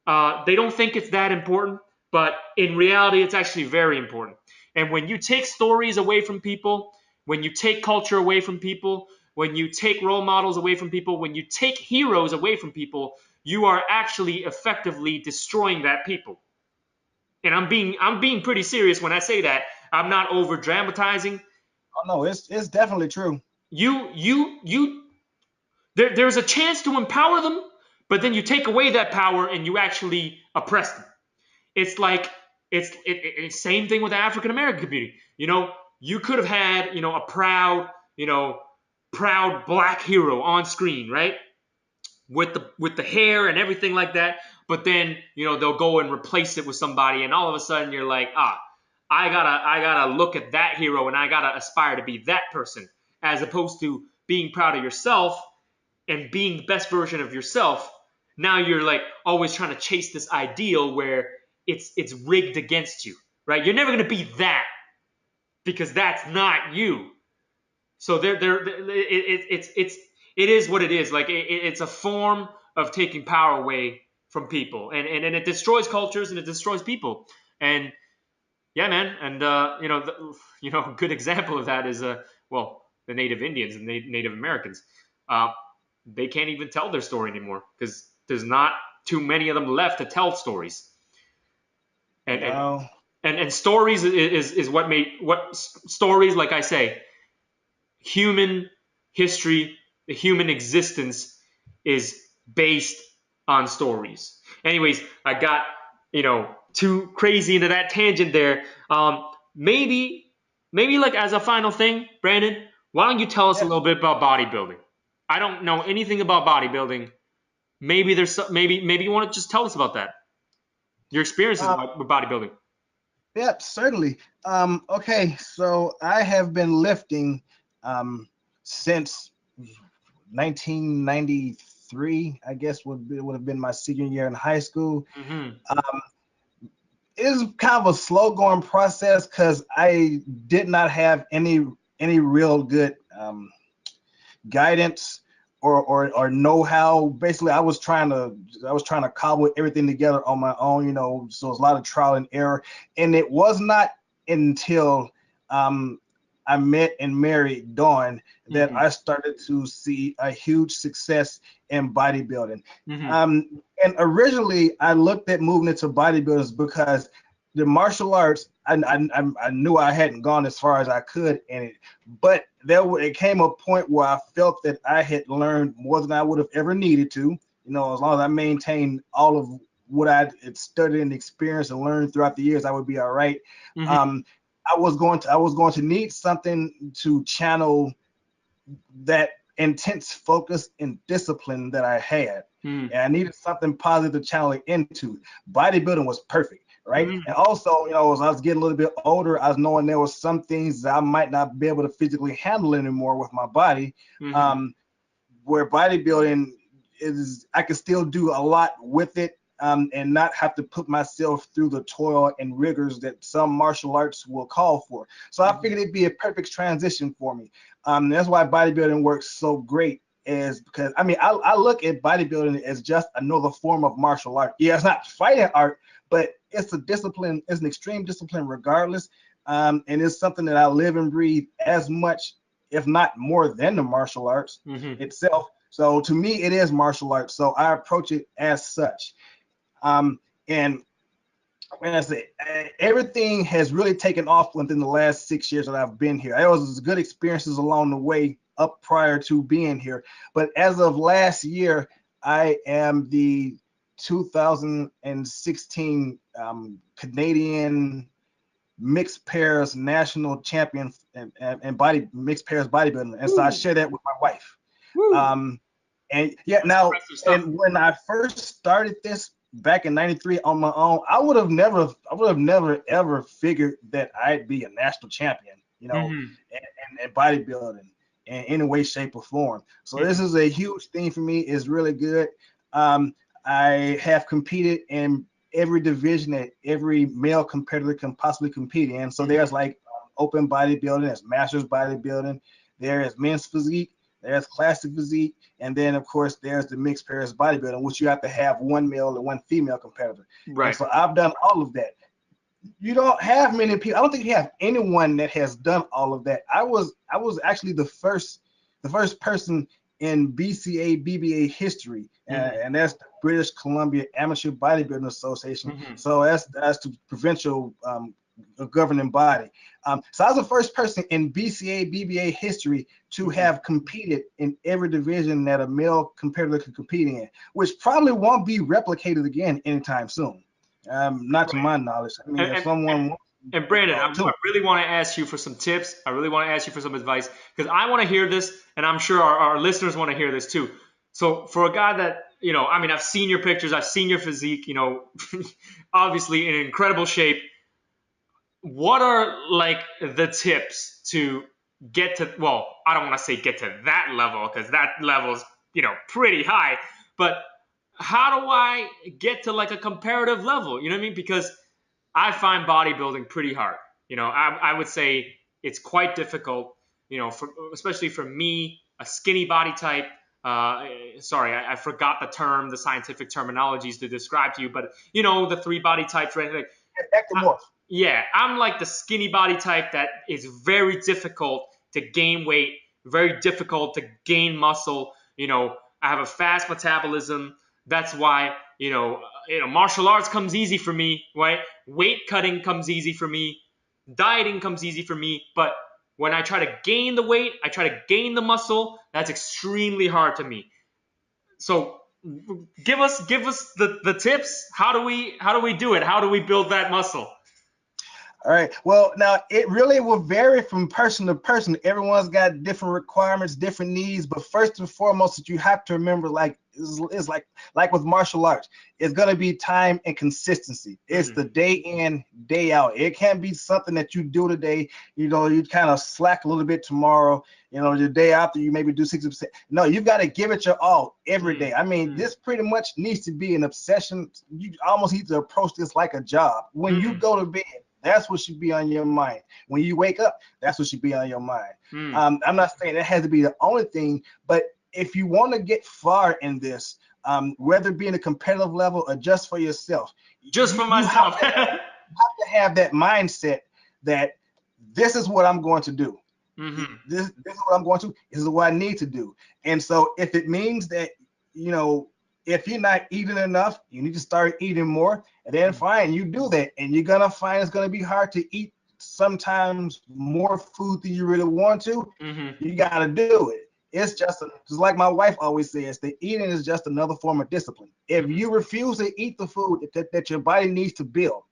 S1: They don't think it's that important, but in reality, it's actually very important. And when you take stories away from people, when you take culture away from people, when you take role models away from people, when you take heroes away from people, you are actually effectively destroying that people. And I'm being pretty serious when I say that. I'm not over dramatizing.
S2: Oh no, it's definitely true.
S1: You there's a chance to empower them, but then you take away that power and you actually oppress them. It's like it's same thing with the African American community. You could have had a you know proud black hero on screen, right? With the hair and everything like that. But then they'll go and replace it with somebody, and all of a sudden you're like, I gotta look at that hero and I gotta aspire to be that person, as opposed to being proud of yourself and being the best version of yourself. Now you're like always trying to chase this ideal where it's rigged against you, right? You're never gonna be that because that's not you. So it is what it is. Like it's a form of taking power away from people, and it destroys cultures and it destroys people. And yeah, man, and a good example of that is well, the Native Indians and Native Americans. Uh, they can't even tell their story anymore because there's not too many of them left to tell stories. And and
S2: No.
S1: and stories is what made what stories, like I say, human history, the human existence is based on stories. Anyways, I got too crazy into that tangent there. Maybe like as a final thing, Brandon, why don't you tell us a
S2: Yeah.
S1: little bit about bodybuilding? I don't know anything about bodybuilding. Maybe maybe you want to just tell us about that. Your experiences
S2: Um,
S1: with bodybuilding.
S2: yeah, certainly. Okay, so I have been lifting since 1993, I guess would have been my senior year in high school.
S1: Mm-hmm.
S2: Um, it was kind of a slow going process because I did not have any real good guidance or know-how. Basically, I was trying to cobble everything together on my own, so it was a lot of trial and error. And it was not until um, I met and married Dawn that
S1: Mm-hmm.
S2: I started to see a huge success in bodybuilding.
S1: Mm-hmm.
S2: And originally, I looked at moving into bodybuilding because the martial arts, I knew I hadn't gone as far as I could in it, but it came a point where I felt that I had learned more than I would have ever needed to. As long as I maintained all of what I had studied and experienced and learned throughout the years, I would be all right.
S1: Mm-hmm.
S2: Um, I was going to need something to channel that intense focus and discipline that I had. And I needed something positive to channel it into. Bodybuilding was perfect, right?
S1: Mm-hmm.
S2: And also, as I was getting a little bit older, I was knowing there was some things that I might not be able to physically handle anymore with my body.
S1: Mm-hmm.
S2: Um, where bodybuilding I can still do a lot with it, and not have to put myself through the toil and rigors that some martial arts will call for. So I figured it'd be a perfect transition for me. That's why bodybuilding works so great, is because I look at bodybuilding as just another form of martial art. Yeah, it's not fighting art, but it's a discipline. It's an extreme discipline regardless, and it's something that I live and breathe as much, if not more, than the martial arts
S1: Mm-hmm.
S2: itself. So to me, it is martial arts. So I approach it as such. And when I say everything has really taken off within the last 6 years that I've been here. There was good experiences along the way up prior to being here, but as of last year, I am the 2016 Canadian mixed pairs national champion and mixed pairs bodybuilding, and so I
S1: Woo.
S2: share that with my wife.
S1: Woo.
S2: Um, and yeah,
S1: That's
S2: now,
S1: impressive stuff.
S2: and when I first started this back in '93 on my own, I would have never ever figured that I'd be a national champion,
S1: Mm-hmm.
S2: and bodybuilding in any way, shape, or form. So this is a huge thing for me. It's really good. Um, I have competed in every division that every male competitor can possibly compete in. So there's like open bodybuilding, there's masters bodybuilding, there is men's physique, there's classic physique, and then of course there's the mixed pairs bodybuilding, which you have to have one male and one female competitor.
S1: Right.
S2: And so I've done all of that. You don't have many people. I don't think you have anyone that has done all of that. I was actually the first person in BCA BBA history, and that's the British Columbia Amateur Bodybuilding Association. So that's the provincial governing body. So I was the first person in BCA BBA history to have competed in every division that a male competitor could compete in, which probably won't be replicated again anytime soon. Not to my knowledge. I mean, if someone wants
S1: and Brandon, I really want to ask you for some tips. I really want to ask you for some advice because I want to hear this, and I'm sure our listeners want to hear this too. So for a guy that, you know, I mean, I've seen your pictures, I've seen your physique, you know, obviously in incredible shape. What are like the tips to get to, well, I don't want to say get to that level because that level is, you know, pretty high, but how do I get to like a comparative level? You know what I mean? Because I find bodybuilding pretty hard. You know, I would say it's quite difficult, you know, especially for me, a skinny body type. Sorry, I forgot the term, the scientific terminologies to describe to you, but you know, the three body types, right? Like,
S2: ectomorph.
S1: Yeah, I'm like the skinny body type that is very difficult to gain weight, very difficult to gain muscle. You know, I have a fast metabolism. That's why, martial arts comes easy for me, right? Weight cutting comes easy for me. Dieting comes easy for me. But when I try to gain the weight, I try to gain the muscle, that's extremely hard to me. So give us the tips. How do we do it? How do we build that muscle?
S2: All right. Well, now it really will vary from person to person. Everyone's got different requirements, different needs. But first and foremost, that you have to remember, like is like with martial arts, it's gonna be time and consistency. It's the day in, day out. It can't be something that you do today. You know, you kind of slack a little bit tomorrow. You know, the day after you maybe do 60%. No, you've got to give it your all every day. I mean, this pretty much needs to be an obsession. You almost need to approach this like a job. When you go to bed, that's what should be on your mind. When you wake up, that's what should be on your mind. I'm not saying that has to be the only thing, but if you want to get far in this, whether it be in a competitive level or just for yourself,
S1: just for myself,
S2: you have to have that mindset that this is what I'm going to do. This is what I'm going to. This is what I need to do. And so, if it means that, you know, if you're not eating enough, you need to start eating more, and then fine, you do that, and you're gonna find it's gonna be hard to eat sometimes more food than you really want to. You gotta do it. It's just like my wife always says, the eating is just another form of discipline. If you refuse to eat the food that your body needs to build,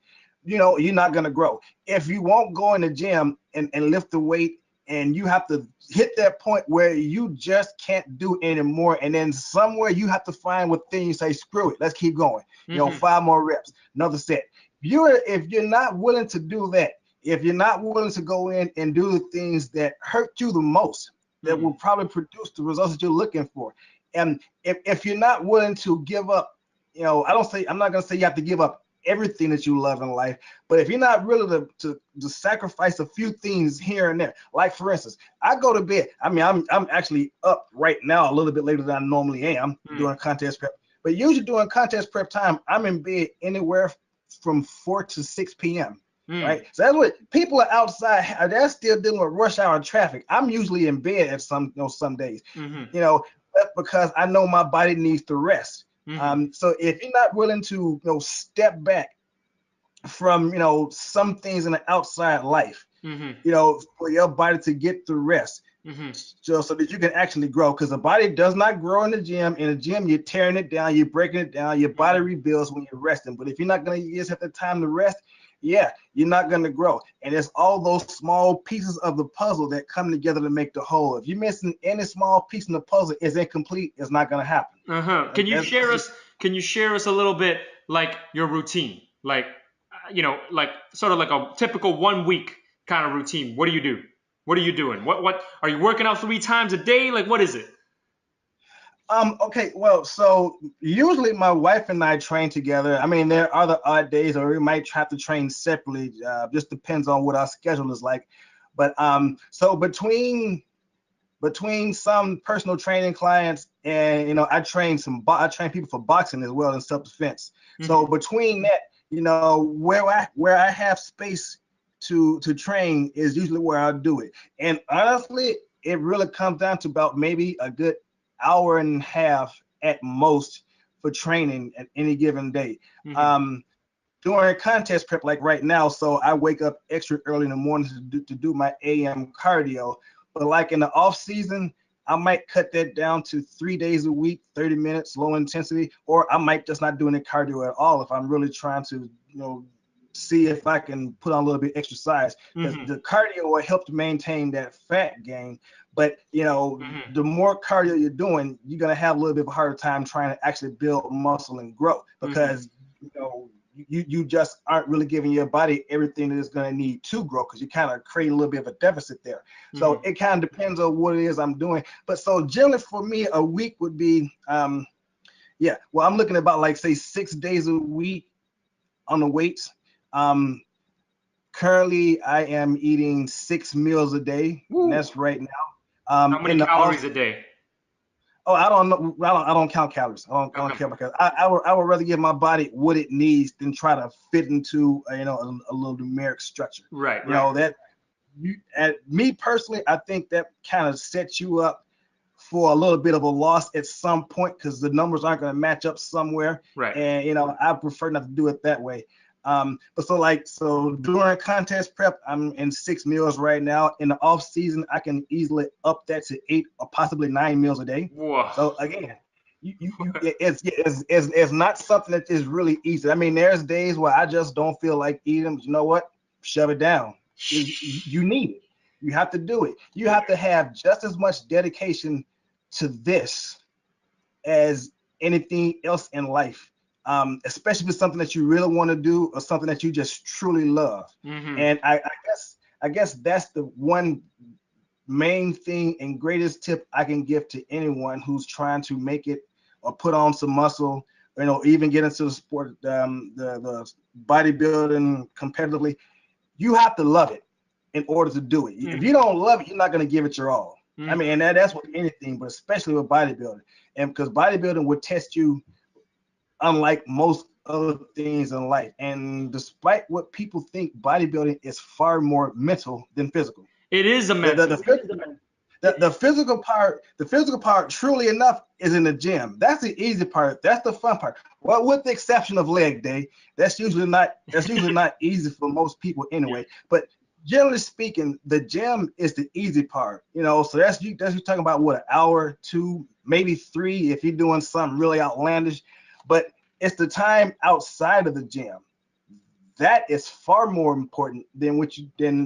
S2: you know, you're not gonna grow. If you won't go in the gym and lift the weight, and you have to hit that point where you just can't do anymore, and then somewhere you have to find within you say, screw it, let's keep going. You know, 5 more reps, another set. If you're not willing to do that, if you're not willing to go in and do the things that hurt you the most, that will probably produce the results that you're looking for, and if you're not willing to give up, you know, I'm not gonna say you have to give up everything that you love in life, but if you're not willing to sacrifice a few things here and there, like for instance, I go to bed. I mean, I'm actually up right now a little bit later than I normally am doing contest prep, but usually during contest prep time, I'm in bed anywhere from 4 to 6 p.m. Right, so that's what people are outside. They're still dealing with rush hour traffic. I'm usually in bed at some days, you know, because I know my body needs to rest. So if you're not willing to, you know, step back from, you know, some things in the outside life, you know, for your body to get the rest, so that you can actually grow, because the body does not grow in the gym. In the gym, you're tearing it down, you're breaking it down, your body rebuilds when you're resting. But if you're not going to just have the time to rest, yeah, you're not going to grow. And it's all those small pieces of the puzzle that come together to make the whole. If you're missing any small piece in the puzzle, it's incomplete. It's not going to happen.
S1: Can you share us a little bit, like your routine, like you know, like sort of like a typical 1 week kind of routine? What do you do? What are you doing? What are you working out 3 times a day? Like, what is it?
S2: Okay, well, so usually my wife and I train together. I mean, there are the odd days, or we might have to train separately. Just depends on what our schedule is like. But so between some personal training clients and I train people for boxing as well and self-defense. So
S1: Hmm.
S2: between that, where I have space to train is usually where I'll do it. And honestly, it really comes down to about maybe a good hour and a half at most for training at any given day.
S1: Hmm.
S2: Um, During contest prep, like right now, so I wake up extra early in the morning to do my AM cardio. But like in the off season, I might cut that down to 3 days a week, 30 minutes, low intensity, or I might just not do any cardio at all if I'm really trying to, see if I can put on a little bit exercise, because
S1: Hmm.
S2: the cardio will help to maintain that fat gain. But
S1: Hmm.
S2: the more cardio you're doing, you're gonna have a little bit of a harder time trying to actually build muscle and grow,
S1: Hmm.
S2: because you just aren't really giving your body everything that it's going to need to grow, because you kind of create a little bit of a deficit there. So
S1: Hmm.
S2: it kind of depends on what it is I'm doing. But so generally for me, a week would be, yeah, well, I'm looking at about like say 6 days a week on the weights. Um, Currently, I am eating 6 meals a day, and
S1: Woo.
S2: that's right now.
S1: How many
S2: In the
S1: calories
S2: off
S1: a day?
S2: Oh, I don't know. I don't count calories. I don't
S1: Okay.
S2: care, because I would rather give my body what it needs than try to fit into a little numeric structure.
S1: Right,
S2: You
S1: right,
S2: know that at me personally, I think that kind of sets you up for a little bit of a loss at some point, because the numbers aren't going to match up somewhere.
S1: right.
S2: And I prefer not to do it that way. But so during contest prep, I'm in 6 meals right now. In the off season, I can easily up that to 8 or possibly 9 meals a day.
S1: Whoa.
S2: So again, it's not something that is really easy. I mean, there's days where I just don't feel like eating them. You know what? Shove it down. You need it. You have to do it. You have to have just as much dedication to this as anything else in life, especially if it's something that you really want to do or something that you just truly love.
S1: Hmm.
S2: And I guess that's the one main thing and greatest tip I can give to anyone who's trying to make it or put on some muscle, even get into the sport, the bodybuilding competitively. You have to love it in order to do it. If you
S1: Hmm.
S2: don't love it, you're not going to give it your all. I mean,
S1: Hmm.
S2: and that's with anything, but especially with bodybuilding. And because bodybuilding would test you unlike most other things in life. And despite what people think, bodybuilding is far more mental than physical.
S1: It is a
S2: The, the,
S1: mental.
S2: the, physical, the physical part, truly enough, is in the gym. That's the easy part. That's the fun part. Well, with the exception of leg day, that's usually not easy for most people
S1: Yeah.
S2: anyway. But generally speaking, the gym is the easy part. So that's you talking about what, an hour, two, maybe three if you're doing something really outlandish. But it's the time outside of the gym that is far more important than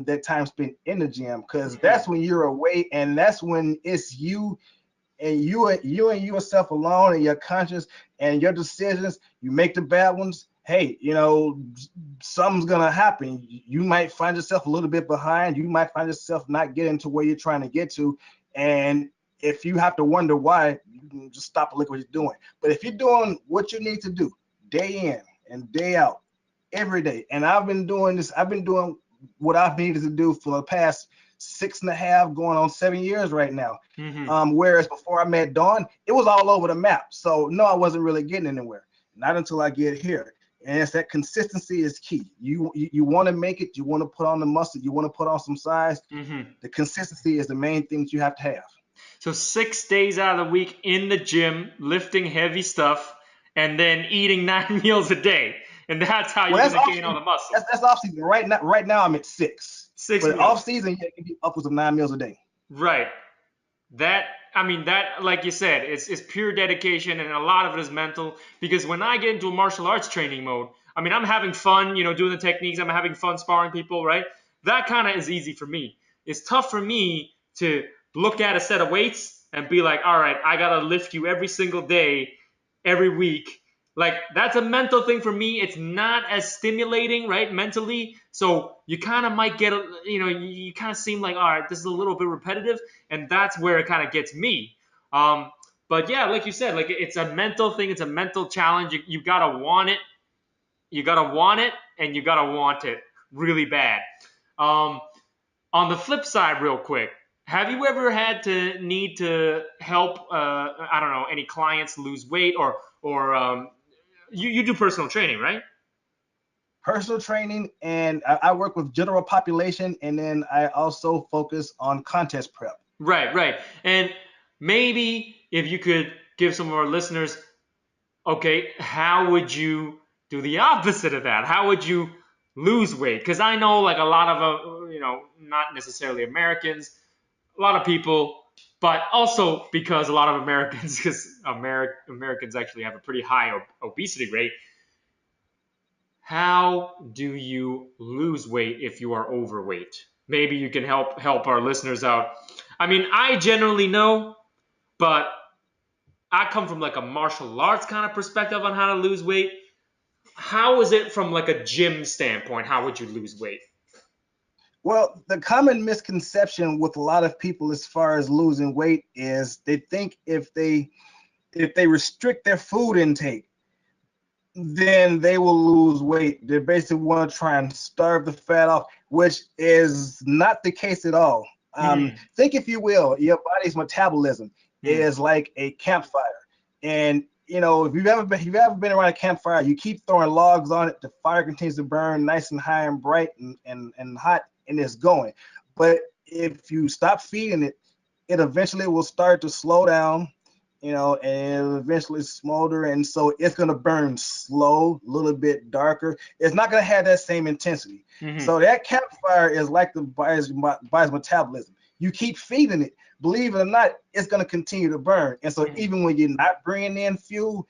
S2: that time spent in the gym, because
S1: Hmm.
S2: that's when you're away, and that's when it's you and yourself alone and your conscience and your decisions. You make the bad ones. Hey, something's gonna happen. You might find yourself a little bit behind. You might find yourself not getting to where you're trying to get to, and if you have to wonder why, you can just stop and look what you're doing. But if you're doing what you need to do day in and day out, every day, and I've been doing what I've needed to do for the past 6.5, going on 7 years right now.
S1: Hmm.
S2: Whereas before I met Dawn, it was all over the map. So no, I wasn't really getting anywhere. Not until I get here. And it's that consistency is key. You want to make it. You want to put on the muscle. You want to put on some size.
S1: Hmm.
S2: The consistency is the main thing that you have to have.
S1: So 6 days out of the week in the gym, lifting heavy stuff, and then eating 9 meals a day. And that's how
S2: Well,
S1: you're
S2: that's
S1: gonna
S2: off
S1: gain all
S2: season.
S1: the muscle.
S2: That's off season. Right now I'm at 6.
S1: Six
S2: But off
S1: meals.
S2: season, yeah, it can be upwards of 9 meals a day.
S1: Right. That I mean that like you said, it's pure dedication and a lot of it is mental because when I get into a martial arts training mode, I mean I'm having fun, doing the techniques, I'm having fun sparring people, right? That kind of is easy for me. It's tough for me to look at a set of weights and be like, all right, I gotta lift you every single day, every week. Like that's a mental thing for me. It's not as stimulating, right, mentally. So you kind of might get, you kind of seem like, all right, this is a little bit repetitive, and that's where it kind of gets me. Um, But yeah, like you said, like it's a mental thing. It's a mental challenge. You gotta want it. You gotta want it, and you gotta want it really bad. Um, on the flip side, real quick, have you ever had to need to help? I don't know, any clients lose weight, or you do personal training, right?
S2: Personal training, and I work with general population, and then I also focus on contest prep.
S1: Right, right. And maybe if you could give some of our listeners, okay, how would you do the opposite of that? How would you lose weight? Because I know, like a lot of, not necessarily Americans, a lot of people, but also because a lot of Americans, because Americans actually have a pretty high obesity rate. How do you lose weight if you are overweight? Maybe you can help our listeners out. I mean, I generally know, but I come from like a martial arts kind of perspective on how to lose weight. How is it from like a gym standpoint? How would you lose weight?
S2: Well, the common misconception with a lot of people as far as losing weight is they think if they restrict their food intake, then they will lose weight. They basically want to try and starve the fat off, which is not the case at all.
S1: Mm,
S2: Think, if you will, your body's metabolism
S1: mm,
S2: is like a campfire, and if you've ever been around a campfire, you keep throwing logs on it, the fire continues to burn nice and high and bright and hot, and it's going. But if you stop feeding it, it eventually will start to slow down, and it'll eventually smolder, and so it's gonna burn slow, a little bit darker. It's not gonna have that same intensity.
S1: mm,
S2: So that campfire is like the body's metabolism. You keep feeding it, believe it or not, it's gonna continue to burn. And so
S1: mm,
S2: even when you're not bringing in fuel,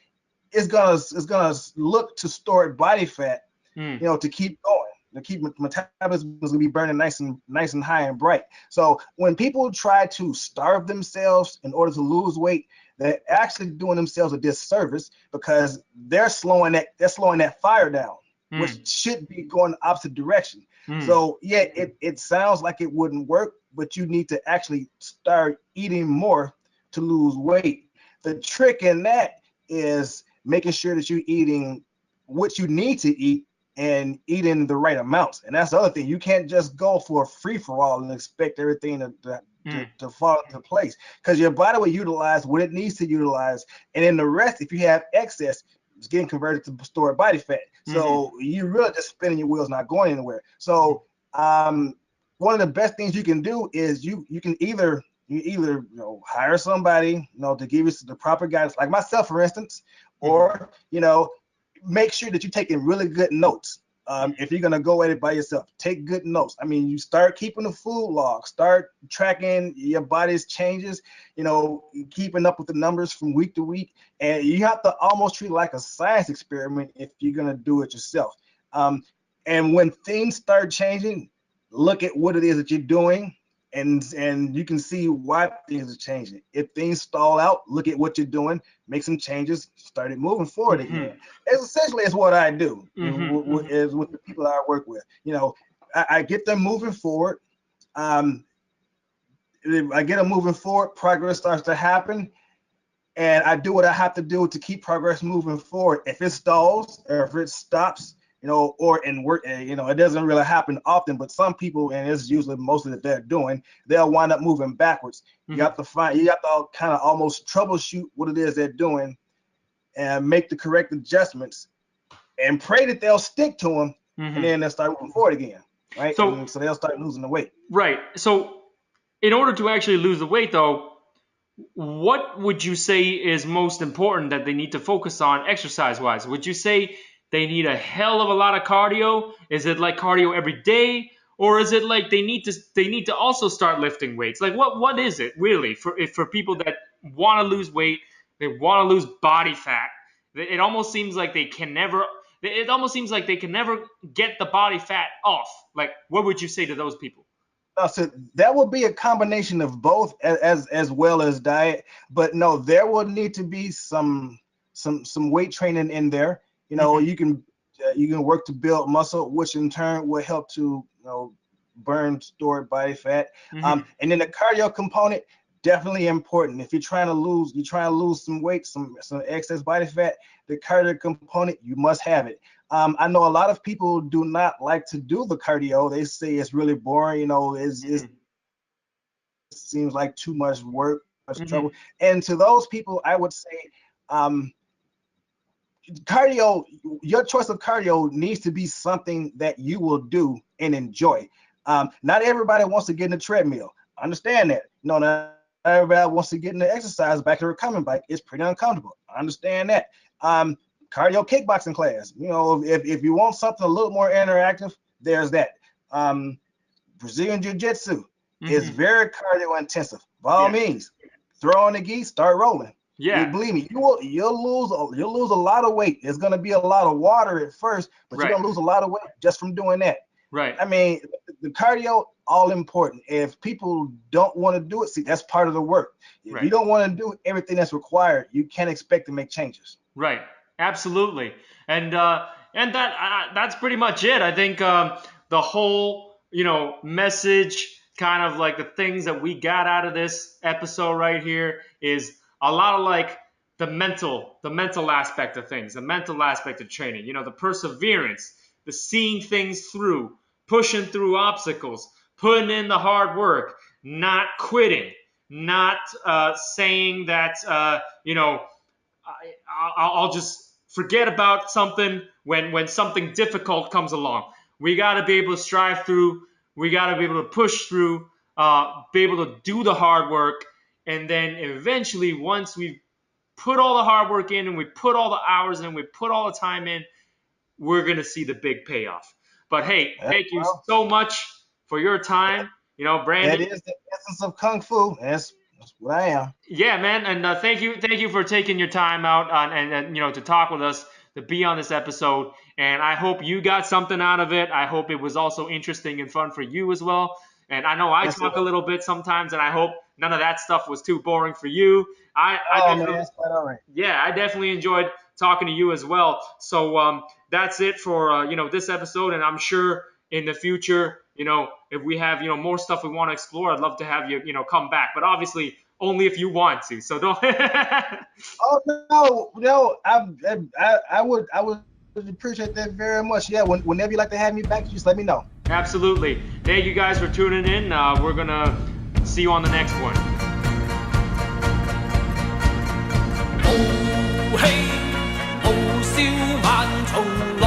S2: it's gonna look to store body fat,
S1: mm,
S2: to keep going. To keep metabolism is gonna be burning nice and high and bright. So when people try to starve themselves in order to lose weight, they're actually doing themselves a disservice because they're slowing that fire down, which
S1: mm,
S2: should be going the opposite direction.
S1: mm,
S2: So yeah, it sounds like it wouldn't work, but you need to actually start eating more to lose weight. The trick in that is making sure that you're eating what you need to eat and eating the right amounts. And that's the other thing. You can't just go for a free for all and expect everything to, to,
S1: mm,
S2: to fall into place, because your body will utilize what it needs to utilize. And then the rest, if you have excess, it's getting converted to stored body fat.
S1: mm,
S2: So you're really just spinning your wheels, not going anywhere. So one of the best things you can do is you can either hire somebody to give you the proper guidance, like myself, for instance,
S1: mm,
S2: or make sure that you're taking really good notes. If you're gonna go at it by yourself, take good notes. I mean, you start keeping a food log, start tracking your body's changes, keeping up with the numbers from week to week, and you have to almost treat it like a science experiment if you're gonna do it yourself. Um, and when things start changing, look at what it is that you're doing, and you can see why things are changing. If things stall out, look at what you're doing, make some changes, start it moving forward again.
S1: mm,
S2: It's essentially it's what I do,
S1: mm,
S2: is with the people that I work with. I get them moving forward. Um, I get them moving forward, progress starts to happen, and I do what I have to do to keep progress moving forward. If it stalls or if it stops, or in work, it doesn't really happen often, but some people, and it's usually mostly that they're doing, they'll wind up moving backwards. You
S1: mm,
S2: have to kind of almost troubleshoot what it is they're doing and make the correct adjustments and pray that they'll stick to them, and
S1: mm.
S2: then they'll start moving forward again, right?
S1: So,
S2: And so they'll start losing the weight.
S1: right. So, in order to actually lose the weight, though, what would you say is most important that they need to focus on exercise wise? Would you say they need a hell of a lot of cardio? Is it like cardio every day? Or is it like they need to also start lifting weights? Like what is it really for people that want to lose weight, they want to lose body fat? It almost seems like they can never get the body fat off. Like what would you say to those people?
S2: So that will be a combination of both, as well as diet. But no, there will need to be some weight training in there.
S1: Hmm.
S2: You can work to build muscle, which in turn will help to burn stored body fat.
S1: Hmm.
S2: And then the cardio component, definitely important. If you're trying to lose some weight, some excess body fat, the cardio component, you must have it. I know a lot of people do not like to do the cardio. They say it's really boring. It seems like too much work, much trouble. And to those people, I would say, cardio, your choice of cardio needs to be something that you will do and enjoy. Not everybody wants to get in the treadmill. I understand that. No, not everybody wants to get in the exercise back to the recumbent bike. It's pretty uncomfortable. I understand that. Cardio kickboxing class. If you want something a little more interactive, there's that. Brazilian jiu-jitsu is very cardio intensive. By all means, throw on the gi, start rolling.
S1: Yeah.
S2: Believe me, you'll lose a lot of weight. It's gonna be a lot of water at first, but you're gonna lose a lot of weight just from doing that.
S1: Right.
S2: I mean, the cardio, all important. If people don't want to do it, see, that's part of the work. If you don't want to do everything that's required, you can't expect to make changes.
S1: Right. Absolutely. And that's pretty much it. I think the whole message, kind of like the things that we got out of this episode right here, is a lot of like the mental aspect of things, the mental aspect of training, the perseverance, the seeing things through, pushing through obstacles, putting in the hard work, not quitting, not saying that, I'll just forget about something when something difficult comes along. We got to be able to strive through. We got to be able to push through, be able to do the hard work. And then eventually, once we've put all the hard work in and we put all the hours in, we put all the time in, we're going to see the big payoff. But hey, thank you so much for your time. Brandon.
S2: That is the essence of Kung Fu. That's what I am.
S1: Yeah, man. And thank you for taking your time out and to talk with us, to be on this episode. And I hope you got something out of it. I hope it was also interesting and fun for you as well. And I know I talk a little bit sometimes, and I hope none of that stuff was too boring for you.
S2: Man, that's quite all right.
S1: Yeah, I definitely enjoyed talking to you as well. So that's it for this episode, and I'm sure in the future, if we have more stuff we want to explore, I'd love to have you come back. But obviously, only if you want to. So don't.
S2: Oh no, I would appreciate that very much. Yeah, whenever you'd like to have me back, just let me know.
S1: Absolutely. Thank you guys for tuning in. We're gonna see you on the next one.
S3: Oh hey, oh 笑萬重